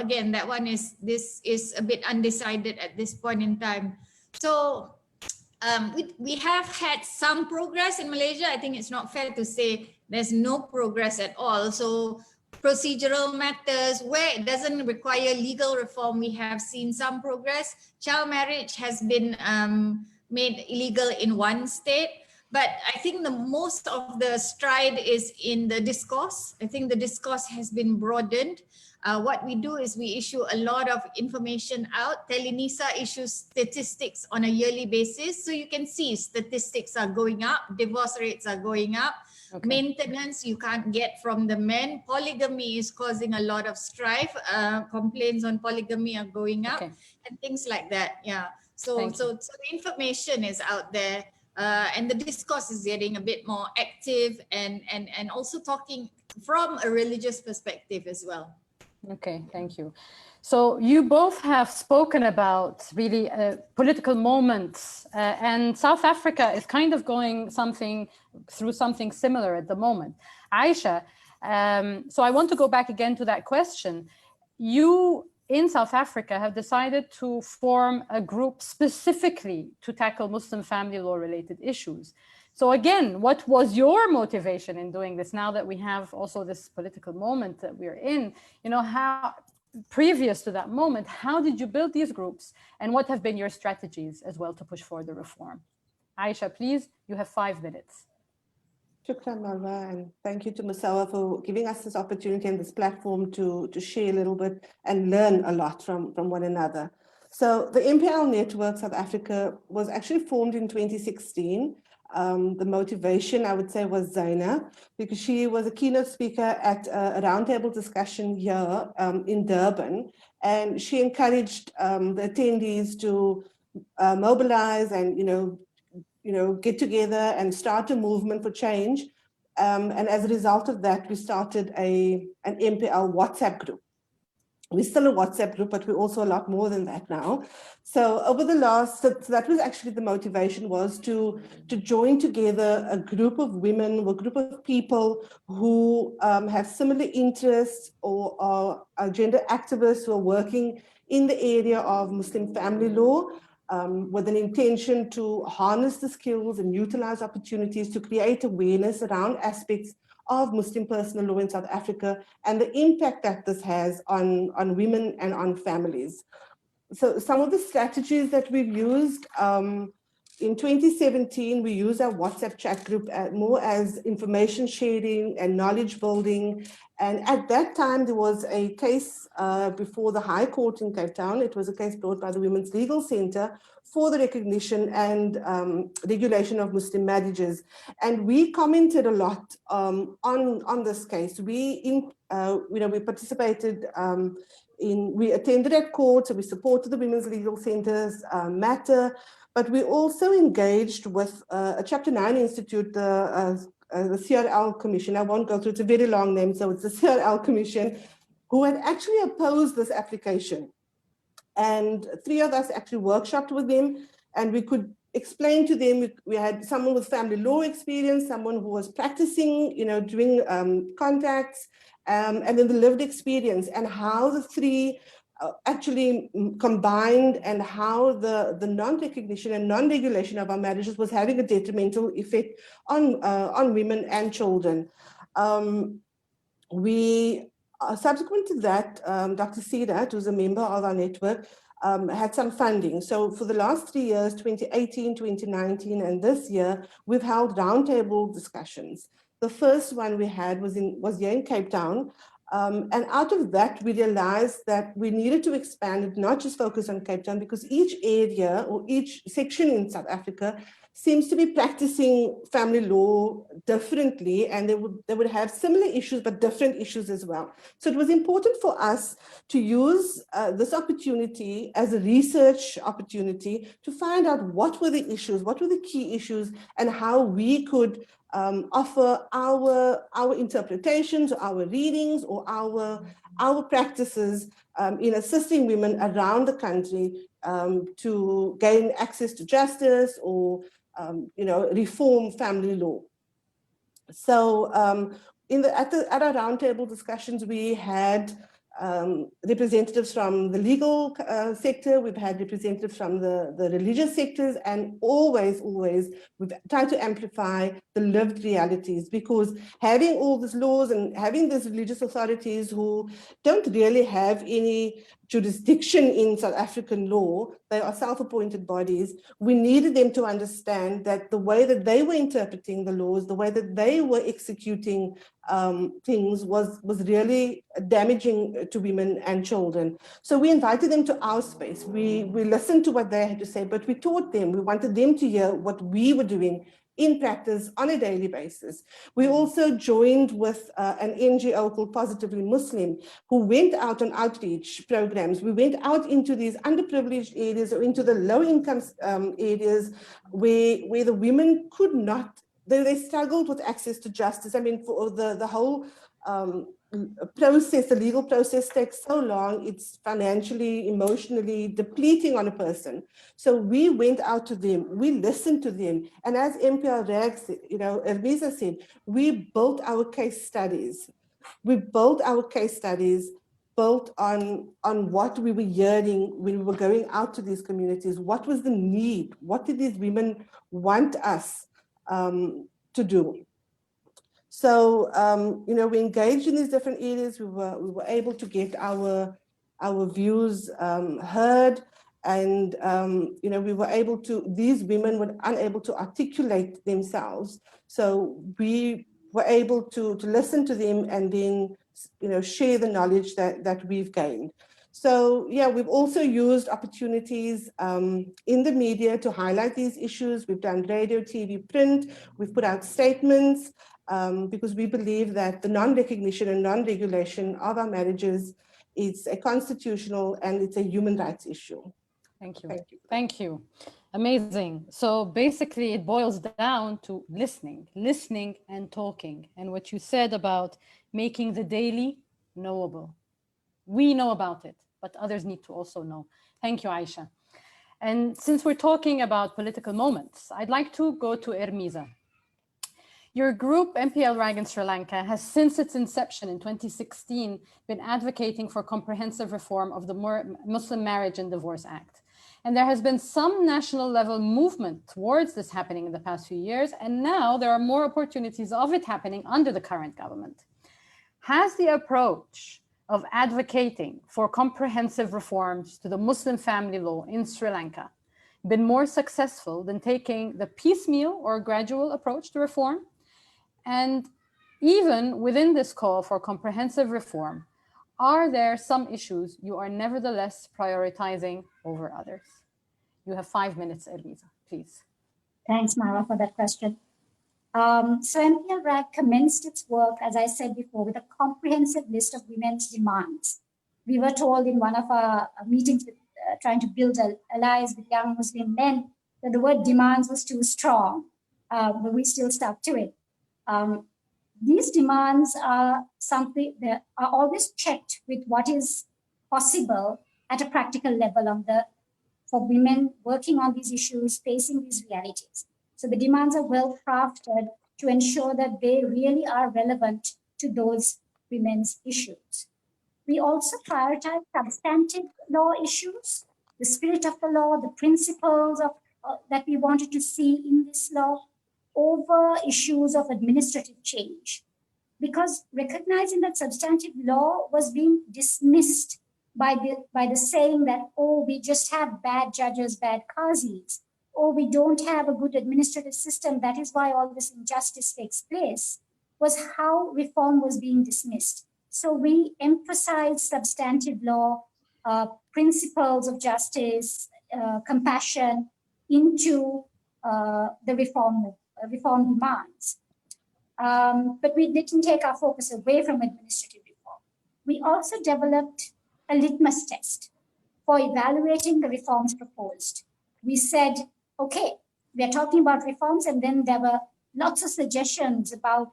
again, that one this is a bit undecided at this point in time. So we have had some progress in Malaysia. I think it's not fair to say there's no progress at all. So procedural matters where it doesn't require legal reform, we have seen some progress. Child marriage has been made illegal in one state. But I think the most of the stride is in the discourse. I think the discourse has been broadened. What we do is we issue a lot of information out. Telenisa issues statistics on a yearly basis. So you can see statistics are going up, divorce rates are going up. Okay. Maintenance you can't get from the men. Polygamy is causing a lot of strife. Complaints on polygamy are going up, okay, and things like that. Yeah. So the information is out there, and the discourse is getting a bit more active and also talking from a religious perspective as well. Okay, thank you. So you both have spoken about really political moments, and South Africa is kind of going through something similar at the moment. Ayesha, so I want to go back again to that question. You in South Africa have decided to form a group specifically to tackle Muslim family law related issues. So again, what was your motivation in doing this now that we have also this political moment that we're in? You know, how, previous to that moment, how did you build these groups and what have been your strategies as well to push for the reform? Ayesha, please, you have 5 minutes. Shukran, Marwa, and thank you to Musawah for giving us this opportunity and this platform to share a little bit and learn a lot from one another. So the Imperial Network South Africa was actually formed in 2016. The motivation, I would say, was Zaina, because she was a keynote speaker at a roundtable discussion here in Durban, and she encouraged the attendees to mobilize and, get together and start a movement for change. And as a result of that, we started an MPL WhatsApp group. We're still a WhatsApp group, but we're also a lot more than that now. So over the last, so that was actually the motivation, was to join together a group of women, or a group of people who have similar interests or are gender activists who are working in the area of Muslim family law, with an intention to harness the skills and utilize opportunities to create awareness around aspects of Muslim personal law in South Africa and the impact that this has on women and on families. So some of the strategies that we've used, in 2017, we used our WhatsApp chat group more as information sharing and knowledge building. And at that time, there was a case before the High Court in Cape Town. It was a case brought by the Women's Legal Center for the recognition and regulation of Muslim marriages. And we commented a lot on this case. We participated we attended at court, so we supported the Women's Legal Center's matter, but we also engaged with a Chapter 9 institute, the Crl Commission. I won't go through, it's a very long name, so it's the Crl Commission, who had actually opposed this application. And 3 of us actually workshopped with them, and we could explain to them, we had someone with family law experience, someone who was practicing, doing contacts, and then the lived experience, and how the 3 actually combined, and how the non-recognition and non-regulation of our marriages was having a detrimental effect on women and children. Subsequent to that, Dr. Sidat, who's a member of our network, had some funding. So for the last 3 years, 2018, 2019, and this year, we've held roundtable discussions. The first one we had was here in Cape Town. And out of that, we realized that we needed to expand it, not just focus on Cape Town, because each area or each section in South Africa seems to be practicing family law differently, and they would have similar issues, but different issues as well. So it was important for us to use this opportunity as a research opportunity to find out what were the issues, what were the key issues, and how we could offer our interpretations, or our readings, or our practices in assisting women around the country to gain access to justice, or reform family law. So at our roundtable discussions, we had representatives from the legal sector, we've had representatives from the religious sectors, and always we've tried to amplify the lived realities, because having all these laws and having these religious authorities who don't really have any jurisdiction in South African law. They are self-appointed bodies. We needed them to understand that the way that they were interpreting the laws, the way that they were executing things was really damaging to women and children. So we invited them to our space. We listened to what they had to say, but we taught them. We wanted them to hear what we were doing in practice on a daily basis. We also joined with an NGO called Positively Muslim, who went out on outreach programs. We went out into these underprivileged areas or into the low income areas where the women could not, they struggled with access to justice. I mean, for the whole process, the legal process takes so long, it's financially, emotionally depleting on a person. So we went out to them, we listened to them. And as MPL RAG, Ermiza said, we built our case studies. We built our case studies built on what we were hearing when we were going out to these communities. What was the need? What did these women want us to do? So, we engaged in these different areas. We were able to get our views heard, and we were able to. These women were unable to articulate themselves, so we were able to listen to them and then share the knowledge that we've gained. So yeah, we've also used opportunities in the media to highlight these issues. We've done radio, TV, print. We've put out statements. Because we believe that the non-recognition and non-regulation of our marriages is a constitutional and it's a human rights issue. Thank you. Thank you. Thank you. Amazing. So basically it boils down to listening and talking. And what you said about making the daily knowable. We know about it, but others need to also know. Thank you, Ayesha. And since we're talking about political moments, I'd like to go to Ermiza. Your group, MPL RAG in Sri Lanka, has since its inception in 2016 been advocating for comprehensive reform of the Muslim Marriage and Divorce Act. And there has been some national level movement towards this happening in the past few years, and now there are more opportunities of it happening under the current government. Has the approach of advocating for comprehensive reforms to the Muslim family law in Sri Lanka been more successful than taking the piecemeal or gradual approach to reform? And even within this call for comprehensive reform, are there some issues you are nevertheless prioritizing over others? You have 5 minutes, Ermiza, please. Thanks, Marwa, for that question. So MPL RAG commenced its work, as I said before, with a comprehensive list of women's demands. We were told in one of our meetings with trying to build allies with young Muslim men that the word demands was too strong, but we still stuck to it. These demands are something that are always checked with what is possible at a practical level for women working on these issues, facing these realities. So the demands are well crafted to ensure that they really are relevant to those women's issues. We also prioritize substantive law issues, the spirit of the law, the principles that we wanted to see in this law, over issues of administrative change. Because recognizing that substantive law was being dismissed by the saying that, oh, we just have bad judges, bad qazis, or we don't have a good administrative system, that is why all this injustice takes place, was how reform was being dismissed. So we emphasize substantive law, principles of justice, compassion into the reform demands. But we didn't take our focus away from administrative reform. We also developed a litmus test for evaluating the reforms proposed. We said, okay, we are talking about reforms, and then there were lots of suggestions about,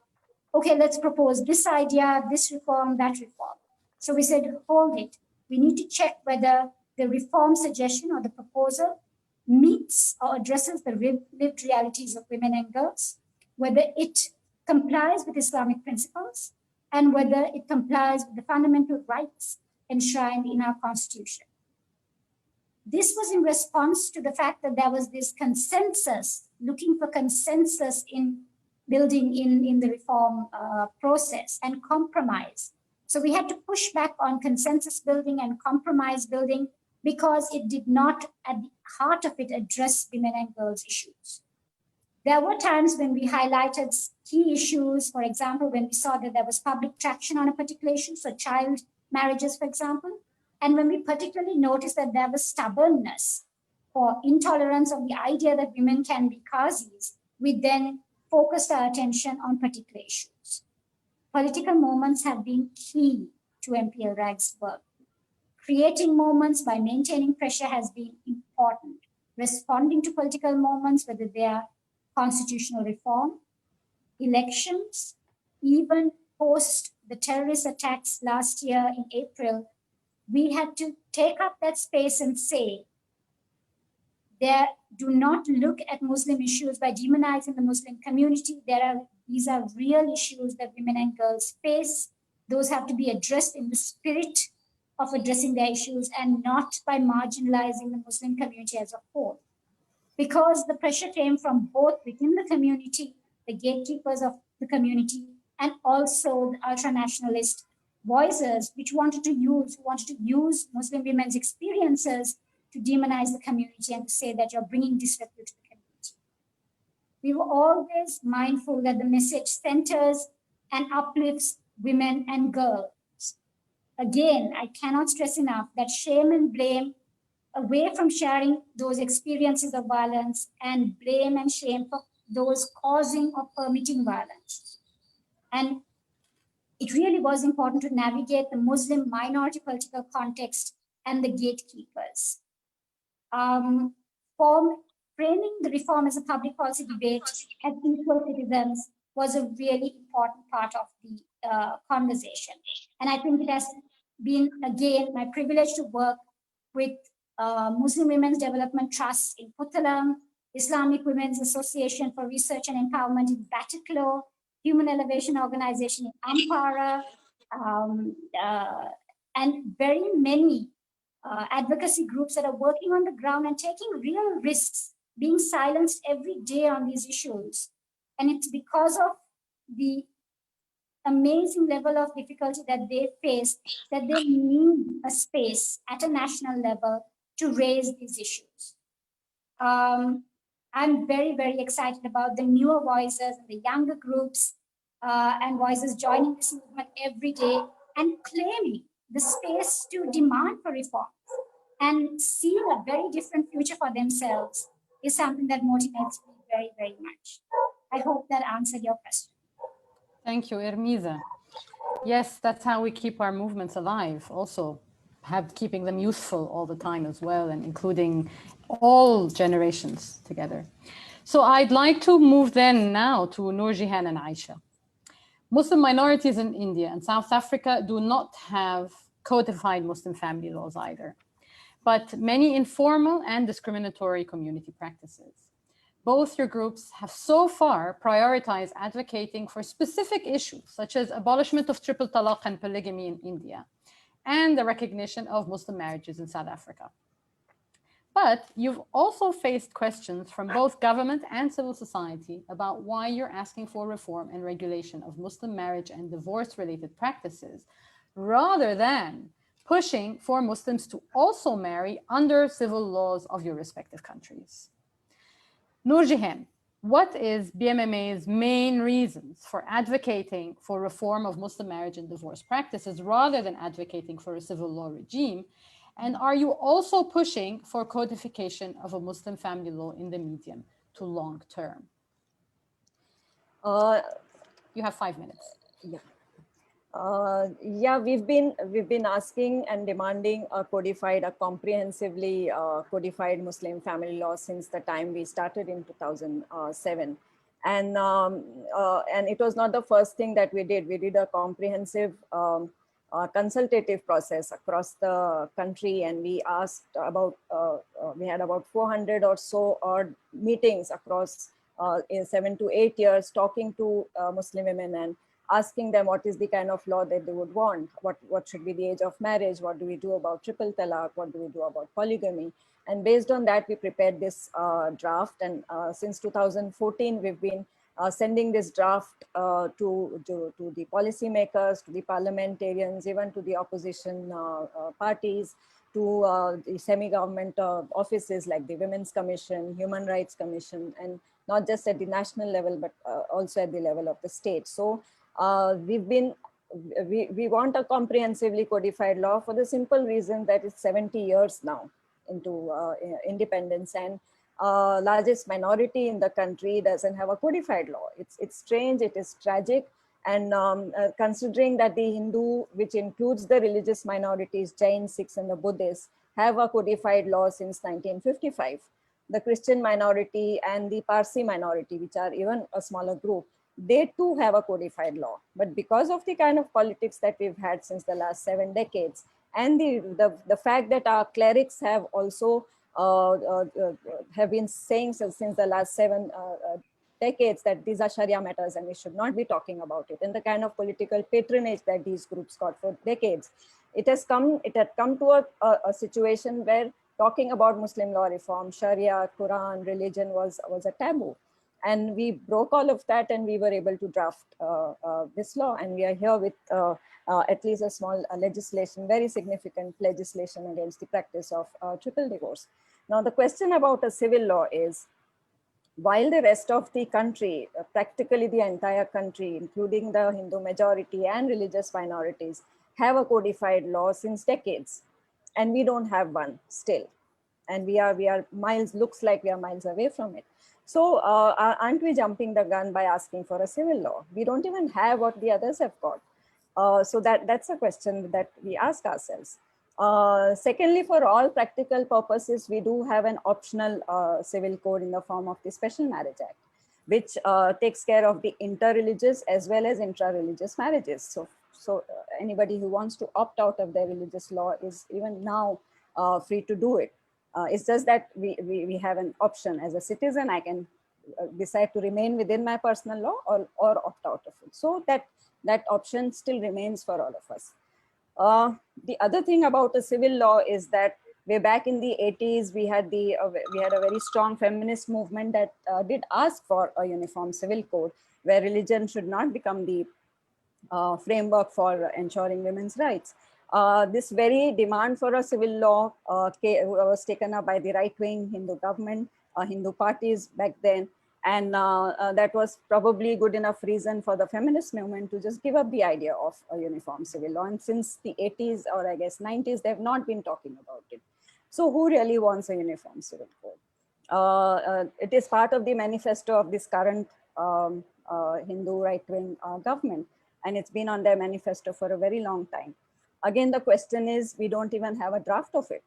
okay, let's propose this idea, this reform, that reform. So we said, hold it. We need to check whether the reform suggestion or the proposal meets or addresses the lived realities of women and girls, whether it complies with Islamic principles, and whether it complies with the fundamental rights enshrined in our constitution. This was in response to the fact that there was this consensus, looking for consensus in building in the reform process and compromise So we had to push back on consensus building and compromise building because it did not, at the heart of it, address women and girls' issues. There were times when we highlighted key issues, for example, when we saw that there was public traction on a particular issue, so child marriages, for example, and when we particularly noticed that there was stubbornness or intolerance of the idea that women can be qazis, we then focused our attention on particular issues. Political moments have been key to MPL RAG's work. Creating moments by maintaining pressure has been important. Responding to political moments, whether they are constitutional reform, elections, even post the terrorist attacks last year in April, we had to take up that space and say, do not look at Muslim issues by demonizing the Muslim community. These are real issues that women and girls face. Those have to be addressed in the spirit of addressing their issues and not by marginalizing the Muslim community as a whole. Because the pressure came from both within the community, the gatekeepers of the community, and also the ultra-nationalist voices which wanted to use Muslim women's experiences to demonize the community and to say that you're bringing disrepute to the community. We were always mindful that the message centers and uplifts women and girls. Again, I cannot stress enough that shame and blame, away from sharing those experiences of violence, and blame and shame for those causing or permitting violence. And it really was important to navigate the Muslim minority political context and the gatekeepers. Framing the reform as a public policy debate as equal citizens was a really important part of the conversation. And I think it has been, again, my privilege to work with Muslim Women's Development Trust in Puttalam, Islamic Women's Association for Research and Empowerment in Batticaloa, Human Elevation Organization in Ampara, and very many advocacy groups that are working on the ground and taking real risks, being silenced every day on these issues. And it's because of the amazing level of difficulty that they face that they need a space at a national level to raise these issues. I'm very, very excited about the newer voices and the younger groups and voices joining this movement every day and claiming the space to demand for reforms and seeing a very different future for themselves is something that motivates me very, very much. I hope that answered your question. Thank you, Ermiza. Yes, that's how we keep our movements alive. Also, keeping them useful all the time as well, and including all generations together. So I'd like to move then now to Noorjehan and Ayesha. Muslim minorities in India and South Africa do not have codified Muslim family laws either, but many informal and discriminatory community practices. Both your groups have so far prioritized advocating for specific issues, such as abolishment of triple talaq and polygamy in India, and the recognition of Muslim marriages in South Africa. But you've also faced questions from both government and civil society about why you're asking for reform and regulation of Muslim marriage and divorce-related practices, rather than pushing for Muslims to also marry under civil laws of your respective countries. Noorjehan, what is BMMA's main reasons for advocating for reform of Muslim marriage and divorce practices rather than advocating for a civil law regime? And are you also pushing for codification of a Muslim family law in the medium to long term? You have 5 minutes. Yeah. We've been asking and demanding a comprehensively codified Muslim family law since the time we started in 2007. And it was not the first thing that we did. We did a comprehensive consultative process across the country, and we asked about, we had about 400 or so odd meetings across in 7 to 8 years, talking to Muslim women and asking them what is the kind of law that they would want, what should be the age of marriage, what do we do about triple talaq, what do we do about polygamy. And based on that, we prepared this draft. And since 2014, we've been sending this draft to the policymakers, to the parliamentarians, even to the opposition parties, to the semi-government offices like the Women's Commission, Human Rights Commission, and not just at the national level, but also at the level of the state. So we want a comprehensively codified law for the simple reason that it's 70 years now into independence, and largest minority in the country doesn't have a codified law. It's strange, it is tragic. And considering that the Hindu, which includes the religious minorities, Jain, Sikhs, and the Buddhists, have a codified law since 1955. The Christian minority and the Parsi minority, which are even a smaller group, they too have a codified law. But because of the kind of politics that we've had since the last 7 decades, and the fact that our clerics have also have been saying since the last 7 decades that these are Sharia matters and we should not be talking about it, and the kind of political patronage that these groups got for decades, it had come to a situation where talking about Muslim law reform, Sharia, Quran, religion was a taboo. And we broke all of that, and we were able to draft this law, and we are here with at least a small legislation, very significant legislation against the practice of triple divorce. Now, the question about a civil law is, while the rest of the country, practically the entire country, including the Hindu majority and religious minorities, have a codified law since decades, and we don't have one still. And we are miles, looks like we are miles away from it. So aren't we jumping the gun by asking for a civil law? We don't even have what the others have got. So that's a question that we ask ourselves. Secondly, for all practical purposes, we do have an optional civil code in the form of the Special Marriage Act, which takes care of the interreligious as well as intra-religious marriages. So anybody who wants to opt out of their religious law is even now free to do it. It's just that we have an option. As a citizen, I can decide to remain within my personal law or opt out of it. So that option still remains for all of us. The other thing about a civil law is that way back in the 80s, we had a very strong feminist movement that did ask for a uniform civil code where religion should not become the framework for ensuring women's rights. This very demand for a civil law was taken up by the right-wing Hindu government, Hindu parties back then. And that was probably good enough reason for the feminist movement to just give up the idea of a uniform civil law. And since the 80s, or I guess 90s, they've not been talking about it. So who really wants a uniform civil code? It is part of the manifesto of this current Hindu right-wing government. And it's been on their manifesto for a very long time. Again, the question is, we don't even have a draft of it.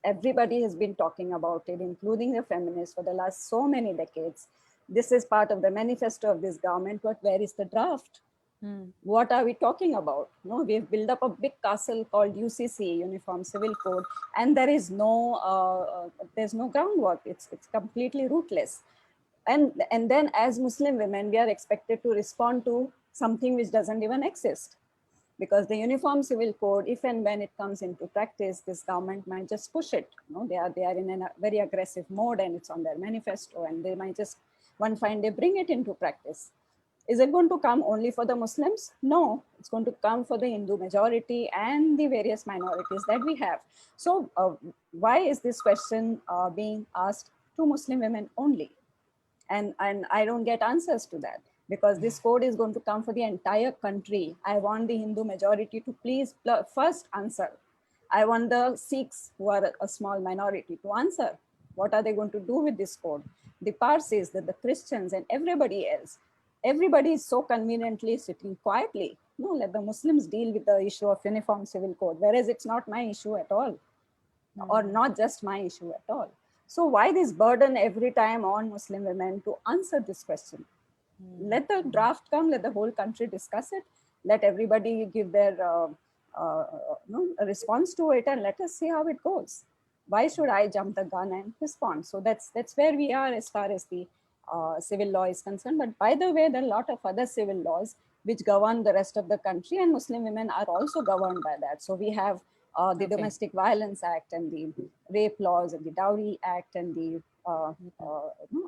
Everybody has been talking about it, including the feminists, for the last so many decades. This is part of the manifesto of this government, but where is the draft? What are we talking about? No, we've built up a big castle called UCC, Uniform Civil Code, and there is there's no groundwork. It's completely rootless. And then as Muslim women, we are expected to respond to something which doesn't even exist. Because the Uniform Civil Code, if and when it comes into practice, this government might just push it. You know, they are in a very aggressive mode, and it's on their manifesto, and they might just one fine day bring it into practice. Is it going to come only for the Muslims? No, it's going to come for the Hindu majority and the various minorities that we have. So why is this question being asked to Muslim women only? And I don't get answers to that. Because this code is going to come for the entire country. I want the Hindu majority to please first answer. I want the Sikhs, who are a small minority, to answer. What are they going to do with this code? The Parsis, the Christians, and everybody else. Everybody is so conveniently sitting quietly. No, let the Muslims deal with the issue of uniform civil code, whereas it's not my issue at all, or not just my issue at all. So why this burden every time on Muslim women to answer this question? Let the draft come, let the whole country discuss it, let everybody give their response to it, and let us see how it goes. Why should I jump the gun and respond? So that's where we are as far as the civil law is concerned. But by the way, there are a lot of other civil laws which govern the rest of the country, and Muslim women are also governed by that. So we have the Domestic Violence Act, and the Rape Laws, and the Dowry Act, and the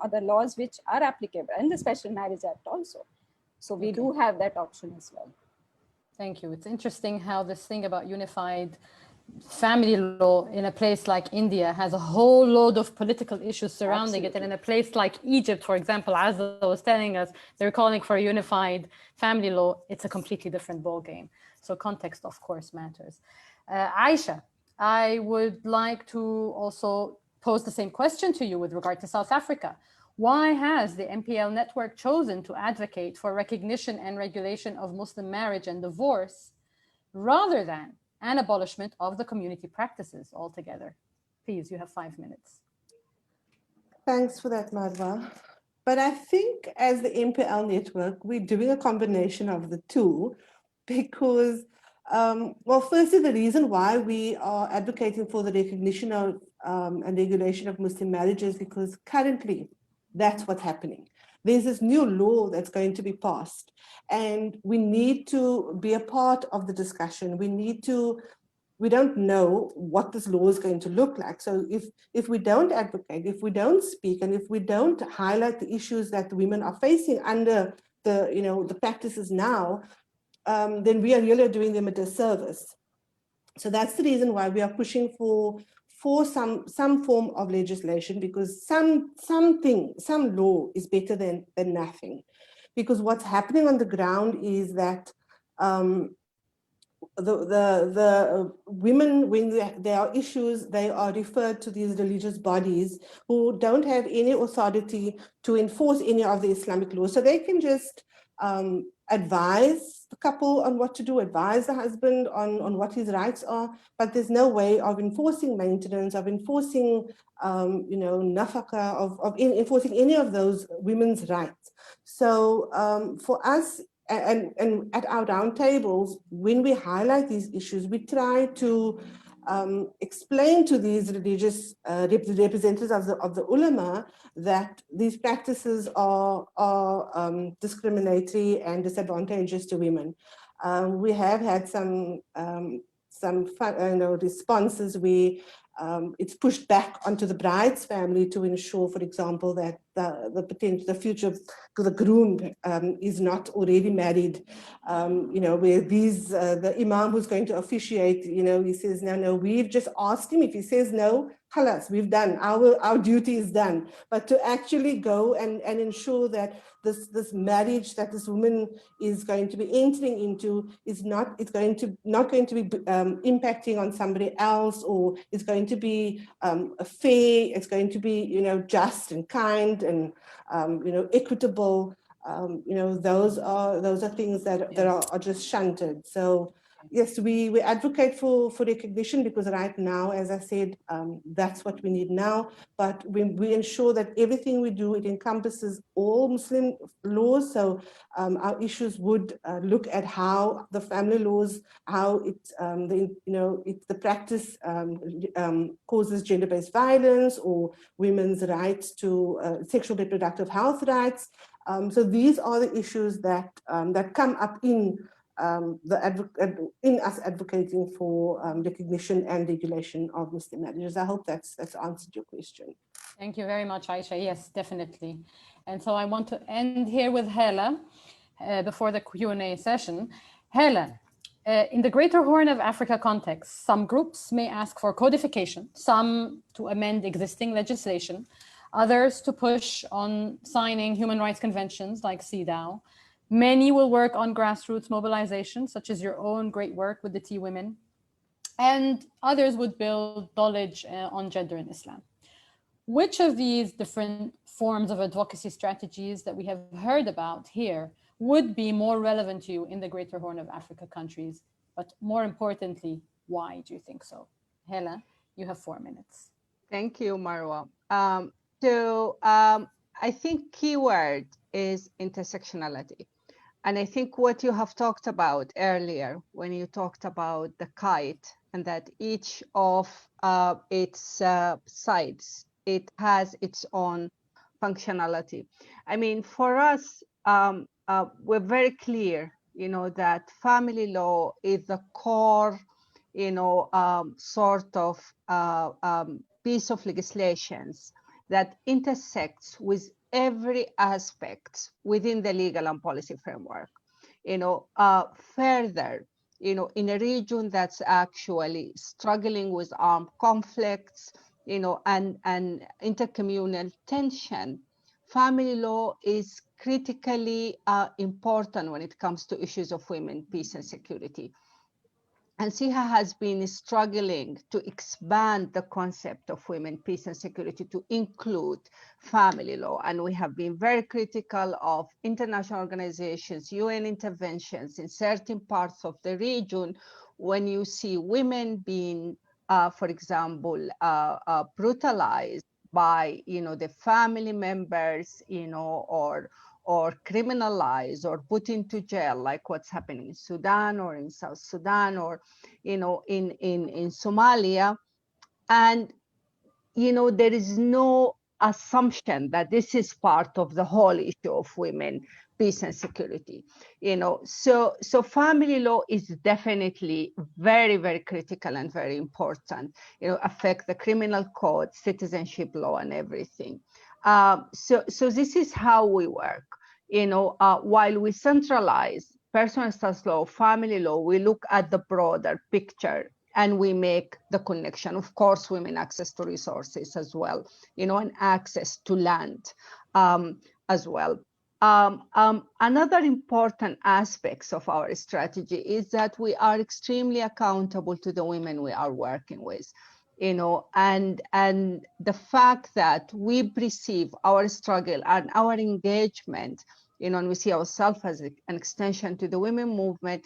other laws which are applicable, and the Special Marriage Act also. So we do have that option as well. Thank you. It's interesting how this thing about unified family law in a place like India has a whole load of political issues surrounding it. And in a place like Egypt, for example, Azza was telling us they're calling for a unified family law. It's a completely different ballgame. So context, of course, matters. Ayesha, I would like to also pose the same question to you with regard to South Africa. Why has the MPL network chosen to advocate for recognition and regulation of Muslim marriage and divorce rather than an abolishment of the community practices altogether? Please, you have 5 minutes. Thanks for that, Marwa. But I think as the MPL network, we're doing a combination of the two because, well, firstly, the reason why we are advocating for the recognition of and regulation of Muslim marriages because currently that's what's happening. There's this new law that's going to be passed, and we need to be a part of the discussion. We don't know what this law is going to look like. So if we don't advocate, if we don't speak, and if we don't highlight the issues that the women are facing under the practices now, then we are really doing them a disservice. So that's the reason why we are pushing for some form of legislation, because some law is better than nothing. Because what's happening on the ground is that the women, when there are issues, they are referred to these religious bodies who don't have any authority to enforce any of the Islamic laws. So they can just advise the couple on what to do, advise the husband on what his rights are, but there's no way of enforcing maintenance, of enforcing, nafaka, of enforcing any of those women's rights. So for us, and at our roundtables, when we highlight these issues, we try to explain to these religious representatives of the ulama that these practices are discriminatory and disadvantageous to women. We have had some responses where it's pushed back onto the bride's family to ensure, for example, that the future, the groom is not already married, where the imam who's going to officiate, he says, no, we've just asked him. If he says no, halas, we've done, our duty is done. But to actually go and ensure that this marriage that this woman is going to be entering into is not going to be impacting on somebody else, or it's going to be fair, it's going to be, just and kind and, equitable. Those are things that are just shunted. So yes, we advocate for recognition because right now, as I said, that's what we need now. But we ensure that everything we do, it encompasses all Muslim laws. So our issues would look at how the family laws, how the practice causes gender-based violence or women's rights to sexual reproductive health rights. So these are the issues that come up in us advocating for recognition and regulation of Muslim marriages. I hope that's answered your question. Thank you very much, Ayesha. Yes, definitely. And so I want to end here with Hala before the Q&A session. Hala, in the Greater Horn of Africa context, some groups may ask for codification, some to amend existing legislation, others to push on signing human rights conventions like CEDAW. Many will work on grassroots mobilization, such as your own great work with the Tea Women, and others would build knowledge on gender in Islam. Which of these different forms of advocacy strategies that we have heard about here would be more relevant to you in the Greater Horn of Africa countries? But more importantly, why do you think so? Hala, you have 4 minutes. Thank you, Marwa. I think keyword is intersectionality. And I think what you have talked about earlier, when you talked about the kite and that each of its sides, it has its own functionality. I mean, for us, we're very clear, that family law is the core, sort of piece of legislations that intersects with every aspect within the legal and policy framework. Further, in a region that's actually struggling with armed conflicts, and intercommunal tension, family law is critically important when it comes to issues of women, peace, and security. And SIHA has been struggling to expand the concept of women, peace, and security to include family law. And we have been very critical of international organizations, UN interventions in certain parts of the region when you see women being, for example, brutalized by, the family members, or criminalized or put into jail, like what's happening in Sudan or in South Sudan or, in Somalia. And, there is no assumption that this is part of the whole issue of women, peace and security. So family law is definitely very, very critical and very important, affect the criminal code, citizenship law, and everything. So this is how we work. While we centralize personal status law, family law, we look at the broader picture and we make the connection. Of course, women access to resources as well, and access to land as well. Another important aspect of our strategy is that we are extremely accountable to the women we are working with. And the fact that we perceive our struggle and our engagement, and we see ourselves as an extension to the women movement,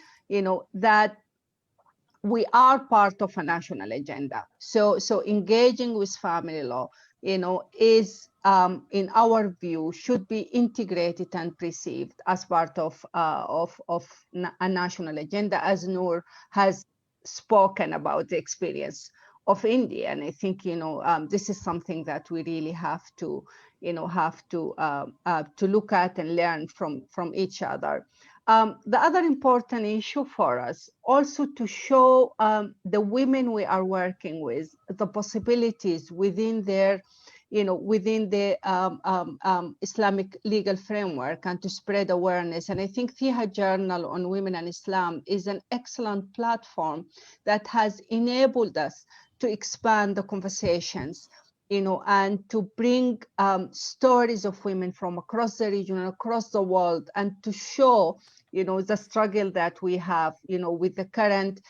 that we are part of a national agenda. So engaging with family law, is, in our view, should be integrated and perceived as part of a national agenda, as Noor has spoken about the experience of India. And I think, this is something that we really have to look at and learn from each other. The other important issue for us also to show the women we are working with the possibilities within their, within the Islamic legal framework, and to spread awareness. And I think SIHA Journal on Women and Islam is an excellent platform that has enabled us to expand the conversations, and to bring stories of women from across the region and across the world, and to show, the struggle that we have, with the current,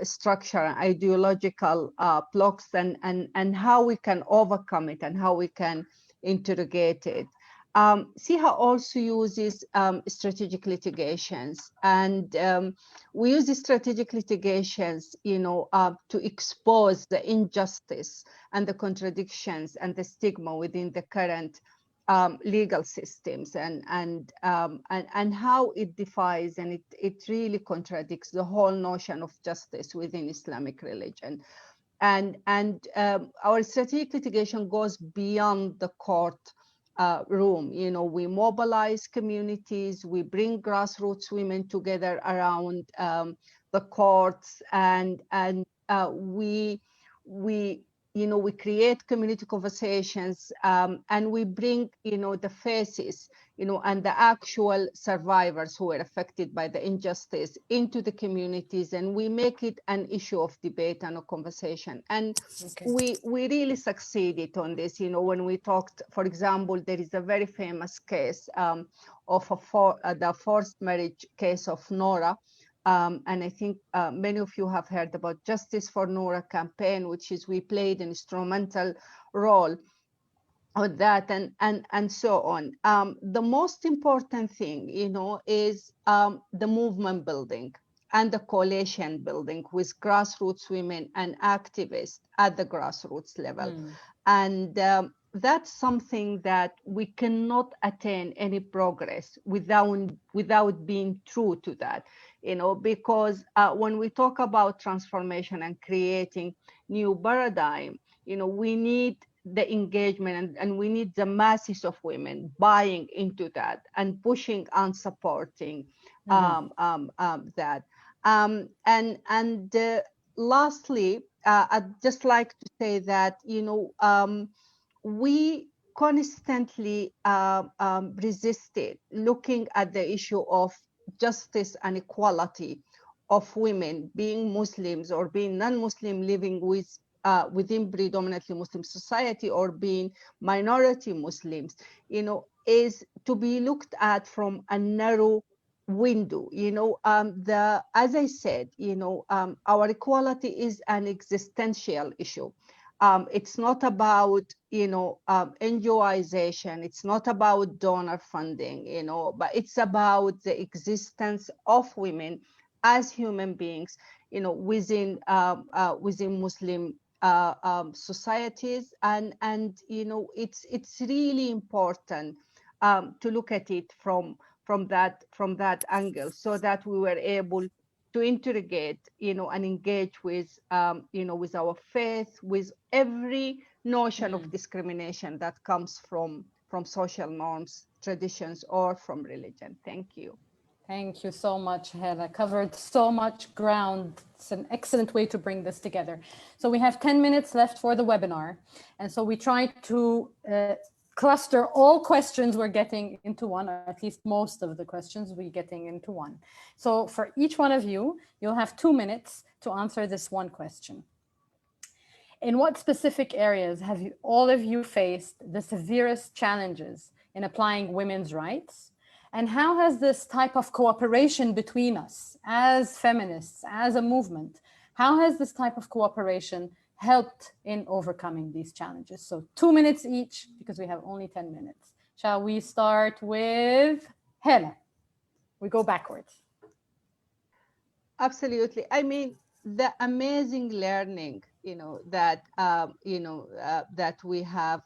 structure, ideological blocks, and how we can overcome it and how we can interrogate it. SIHA also uses strategic litigations, and we use the strategic litigations, to expose the injustice and the contradictions and the stigma within the current legal systems, and how it defies and it really contradicts the whole notion of justice within Islamic religion. And our strategic litigation goes beyond the court room. We mobilize communities, we bring grassroots women together around the courts, and we create community conversations, and we bring, the faces, and the actual survivors who were affected by the injustice into the communities, and we make it an issue of debate and a conversation. And we really succeeded on this. When we talked, for example, there is a very famous case of the forced marriage case of Nora. And I think many of you have heard about Justice for Nora campaign, which is we played an instrumental role on that, and so on. The most important thing, is the movement building and the coalition building with grassroots women and activists at the grassroots level. And that's something that we cannot attain any progress without being true to that, because when we talk about transformation and creating new paradigm, we need the engagement, and we need the masses of women buying into that and pushing and supporting that. Lastly, I'd just like to say that, we constantly resisted looking at the issue of justice and equality of women, being Muslims or being non-Muslim, living within predominantly Muslim society, or being minority Muslims, is to be looked at from a narrow window. As I said, our equality is an existential issue. It's not about, NGOization. It's not about donor funding, but it's about the existence of women as human beings, within Muslim societies, and it's really important to look at it from that angle, so that we were able to interrogate, and engage with, with our faith, with every notion of discrimination that comes from social norms, traditions, or from religion. Thank you. Thank you so much, Hala. Covered so much ground. It's an excellent way to bring this together. So we have 10 minutes left for the webinar. And so we try to cluster all questions we're getting into one, or at least most of the questions we're getting into one. So for each one of you, you'll have 2 minutes to answer this one question. In what specific areas have all of you faced the severest challenges in applying women's rights? And how has this type of cooperation between us as feminists, as a movement, how has this type of cooperation helped in overcoming these challenges? So 2 minutes each, because we have only 10 minutes. Shall we start with Hala? We go backwards. Absolutely. I mean, the amazing learning, that we have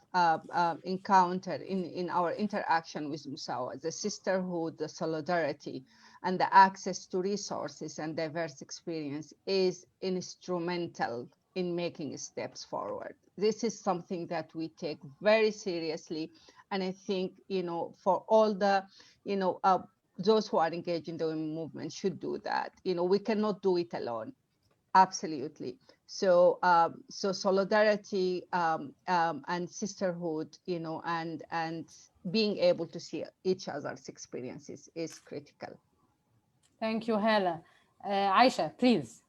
encountered in our interaction with Musawah, the sisterhood, the solidarity, and the access to resources and diverse experience is instrumental in making steps forward. This is something that we take very seriously, and I think, for all the, those who are engaged in the women movement should do that. We cannot do it alone. Absolutely. So, solidarity and sisterhood, and being able to see each other's experiences is critical. Thank you, Hala. Ayesha, please.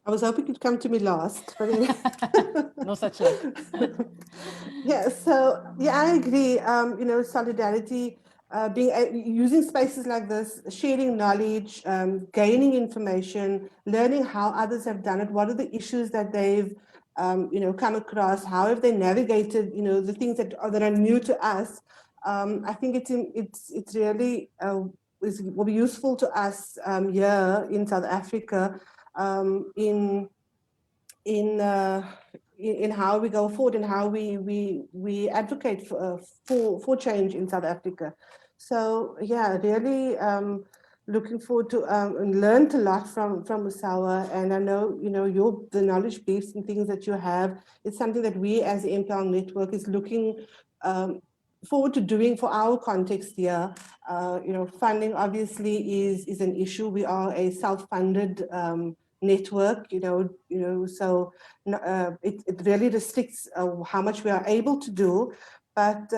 I was hoping you'd come to me last, but no such luck. Yeah, so yeah, I agree. Solidarity, using spaces like this, sharing knowledge, gaining information, learning how others have done it. What are the issues that they've come across? How have they navigated the things that are new to us? I think it's really will be useful to us here in South Africa. In how we go forward and how we advocate for change in South Africa. So yeah, really looking forward to and learned a lot from Musawah, and I know the knowledge base and things that you have. It's something that we as the Imperial Network is looking forward to doing for our context here. Funding obviously is an issue. We are a self-funded network, so it really restricts how much we are able to do. But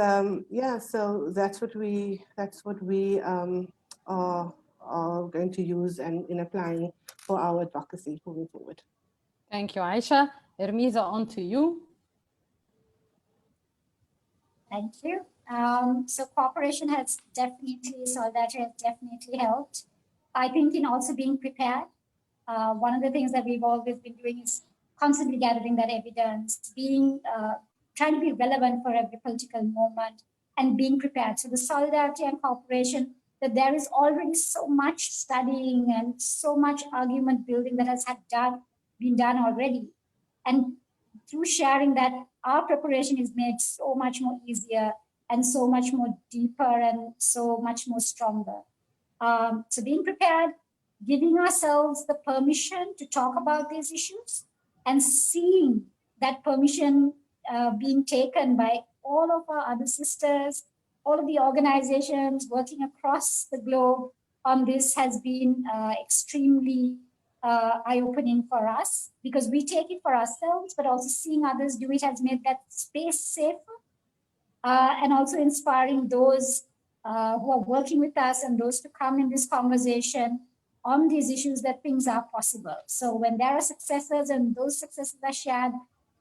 yeah, so that's what we are going to use and in applying for our advocacy moving forward. Thank you, Ayesha. Ermiza, on to you. Thank you. So cooperation has definitely, solidarity has definitely helped. I think in also being prepared. One of the things that we've always been doing is constantly gathering that evidence, trying to be relevant for every political moment and being prepared. So the solidarity and cooperation, that there is already so much studying and so much argument building that has been done already. And through sharing that, our preparation is made so much more easier and so much more deeper and so much more stronger. So being prepared, giving ourselves the permission to talk about these issues and seeing that permission being taken by all of our other sisters, all of the organizations working across the globe on this has been extremely eye-opening for us, because we take it for ourselves, but also seeing others do it has made that space safer, and also inspiring those who are working with us and those to come in this conversation on these issues, that things are possible. So when there are successes and those successes are shared,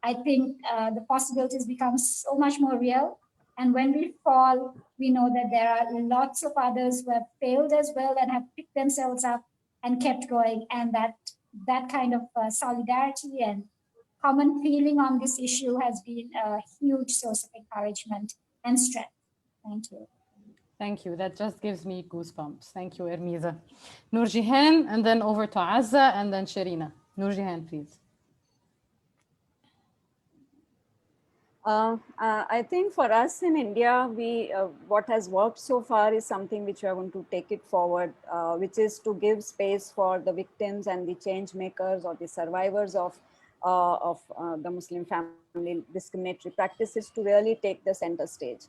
I think the possibilities become so much more real. And when we fall, we know that there are lots of others who have failed as well and have picked themselves up and kept going. And that kind of solidarity and common feeling on this issue has been a huge source of encouragement and strength. Thank you. Thank you. That just gives me goosebumps. Thank you, Ermiza. Noorjehan, and then over to Azza, and then Shareena. Noorjehan, please. I think for us in India, what has worked so far is something which we are going to take it forward, which is to give space for the victims and the change makers or the survivors of the Muslim family discriminatory practices to really take the center stage.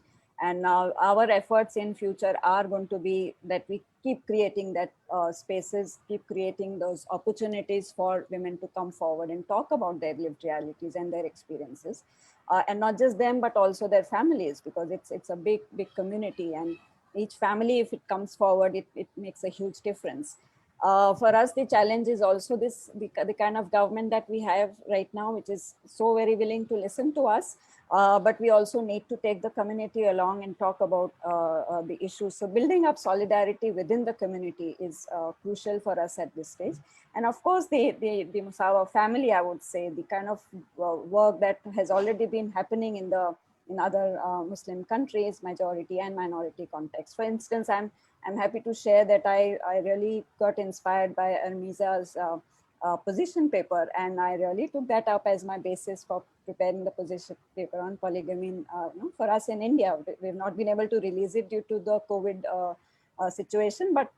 And now our efforts in future are going to be that we keep creating that spaces, keep creating those opportunities for women to come forward and talk about their lived realities and their experiences. And not just them, but also their families, because it's a big community, and each family, if it comes forward, it makes a huge difference. For us, the challenge is also the kind of government that we have right now, which is so very willing to listen to us, but we also need to take the community along and talk about the issues. So building up solidarity within the community is crucial for us at this stage. And of course, the Musawah family, I would say, the kind of work that has already been happening in other Muslim countries, majority and minority context. For instance, I'm happy to share that I really got inspired by Ermiza's position paper, and I really took that up as my basis for preparing the position paper on polygamy. For us in India, we've not been able to release it due to the COVID situation, but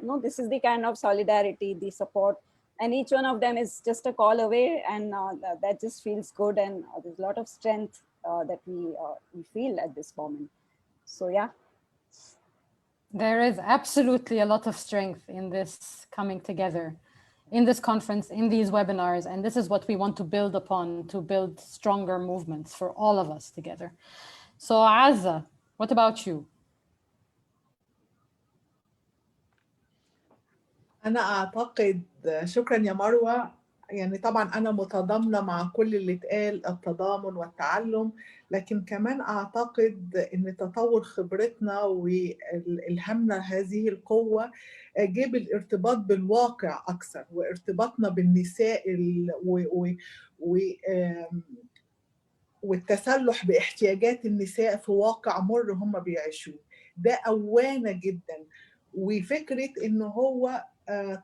no, this is the kind of solidarity, the support, and each one of them is just a call away, and that just feels good, and there's a lot of strength that we feel at this moment. So yeah. There is absolutely a lot of strength in this coming together, in this conference, in these webinars, and this is what we want to build upon, to build stronger movements for all of us together. So Azza, what about you? أنا أعتقد، شكرا يا مروة، يعني طبعا أنا متضامنة مع كل اللي اتقال، التضامن والتعلم، لكن كمان أعتقد إن تطور خبرتنا والهمنا هذه القوة جاب الارتباط بالواقع أكثر، وارتباطنا بالنساء والتسلح باحتياجات النساء في واقع مر هم بيعيشوه. ده قوانا جدا، وفكرة إنه هو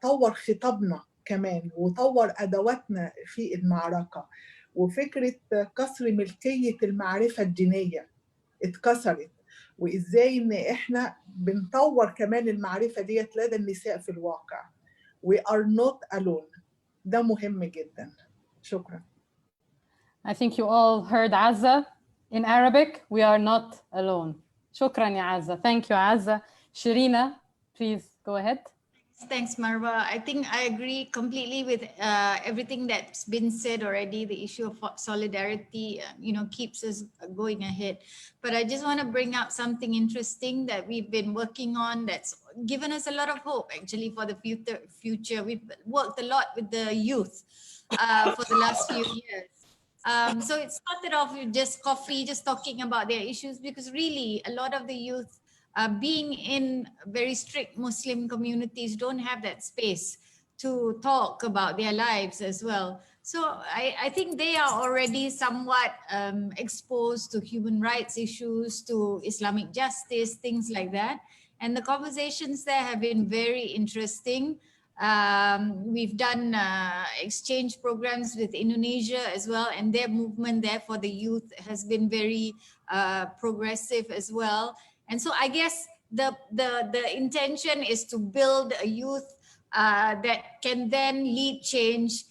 طور خطابنا كمان وطور أدواتنا في المعركة، وفكرة كسر ملكية المعرفة الدينية اتكسرت، وإزاي إن إحنا بنطور كمان المعرفة ديت لدى النساء في الواقع. We are not alone. ده مهم جدا. شكرا. I think you all heard Azza. In Arabic, we are not alone. Shukran ya Azza. Thank you, Azza. Shareena, please go ahead. Thanks, Marwa. I think I agree completely with everything that's been said already. The issue of solidarity, keeps us going ahead. But I just want to bring up something interesting that we've been working on that's given us a lot of hope, actually, for the future. We've worked a lot with the youth for the last few years. So it started off with just coffee, just talking about their issues, because really a lot of the youth being in very strict Muslim communities don't have that space to talk about their lives as well. So I think they are already somewhat exposed to human rights issues, to Islamic justice, things like that. And the conversations there have been very interesting. We've done exchange programs with Indonesia as well, and their movement there for the youth has been very progressive as well. And so I guess the intention is to build a youth that can then lead change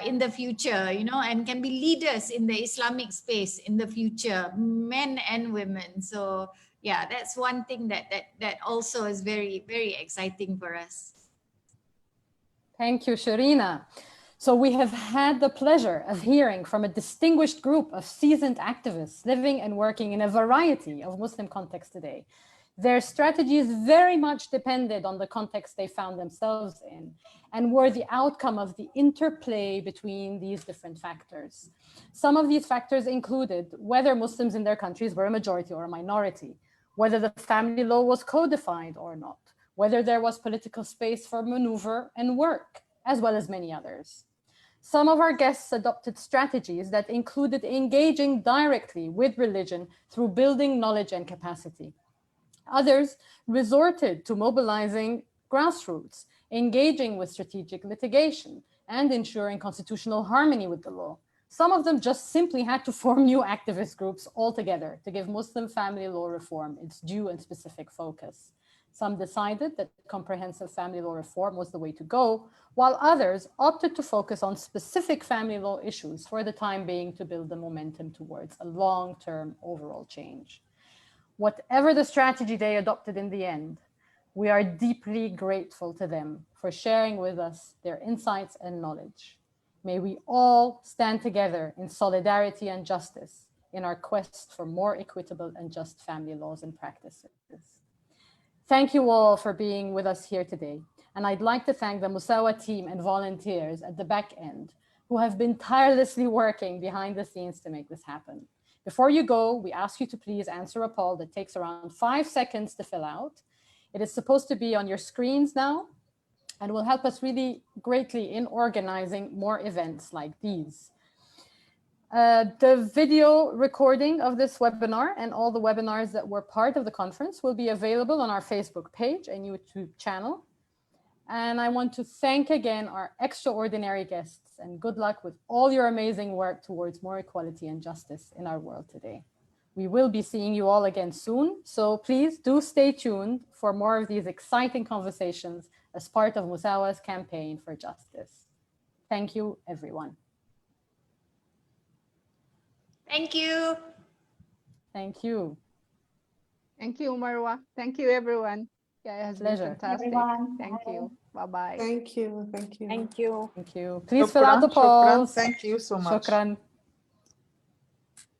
in the future, and can be leaders in the Islamic space in the future, men and women. So yeah, that's one thing that also is very, very exciting for us. Thank you, Shareena. So we have had the pleasure of hearing from a distinguished group of seasoned activists living and working in a variety of Muslim contexts today. Their strategies very much depended on the context they found themselves in and were the outcome of the interplay between these different factors. Some of these factors included whether Muslims in their countries were a majority or a minority, whether the family law was codified or not, whether there was political space for maneuver and work, as well as many others. Some of our guests adopted strategies that included engaging directly with religion through building knowledge and capacity. Others resorted to mobilizing grassroots, engaging with strategic litigation, and ensuring constitutional harmony with the law. Some of them just simply had to form new activist groups altogether to give Muslim family law reform its due and specific focus. Some decided that comprehensive family law reform was the way to go, while others opted to focus on specific family law issues for the time being to build the momentum towards a long-term overall change. Whatever the strategy they adopted in the end, we are deeply grateful to them for sharing with us their insights and knowledge. May we all stand together in solidarity and justice in our quest for more equitable and just family laws and practices. Thank you all for being with us here today. And I'd like to thank the Musawah team and volunteers at the back end who have been tirelessly working behind the scenes to make this happen. Before you go, we ask you to please answer a poll that takes around 5 seconds to fill out. It is supposed to be on your screens now and will help us really greatly in organizing more events like these. The video recording of this webinar and all the webinars that were part of the conference will be available on our Facebook page and YouTube channel. And I want to thank again our extraordinary guests and good luck with all your amazing work towards more equality and justice in our world today. We will be seeing you all again soon, so please do stay tuned for more of these exciting conversations as part of Musawah's campaign for justice. Thank you, everyone. Thank you. Thank you. Thank you, Marwa. Thank you, everyone. Yeah, it has been Pleasure. fantastic. Everyone. Thank you. Bye-bye. Thank you. Thank you. Thank you. Thank you. Please fill out the Shukran, polls. thank you so much. Shukran.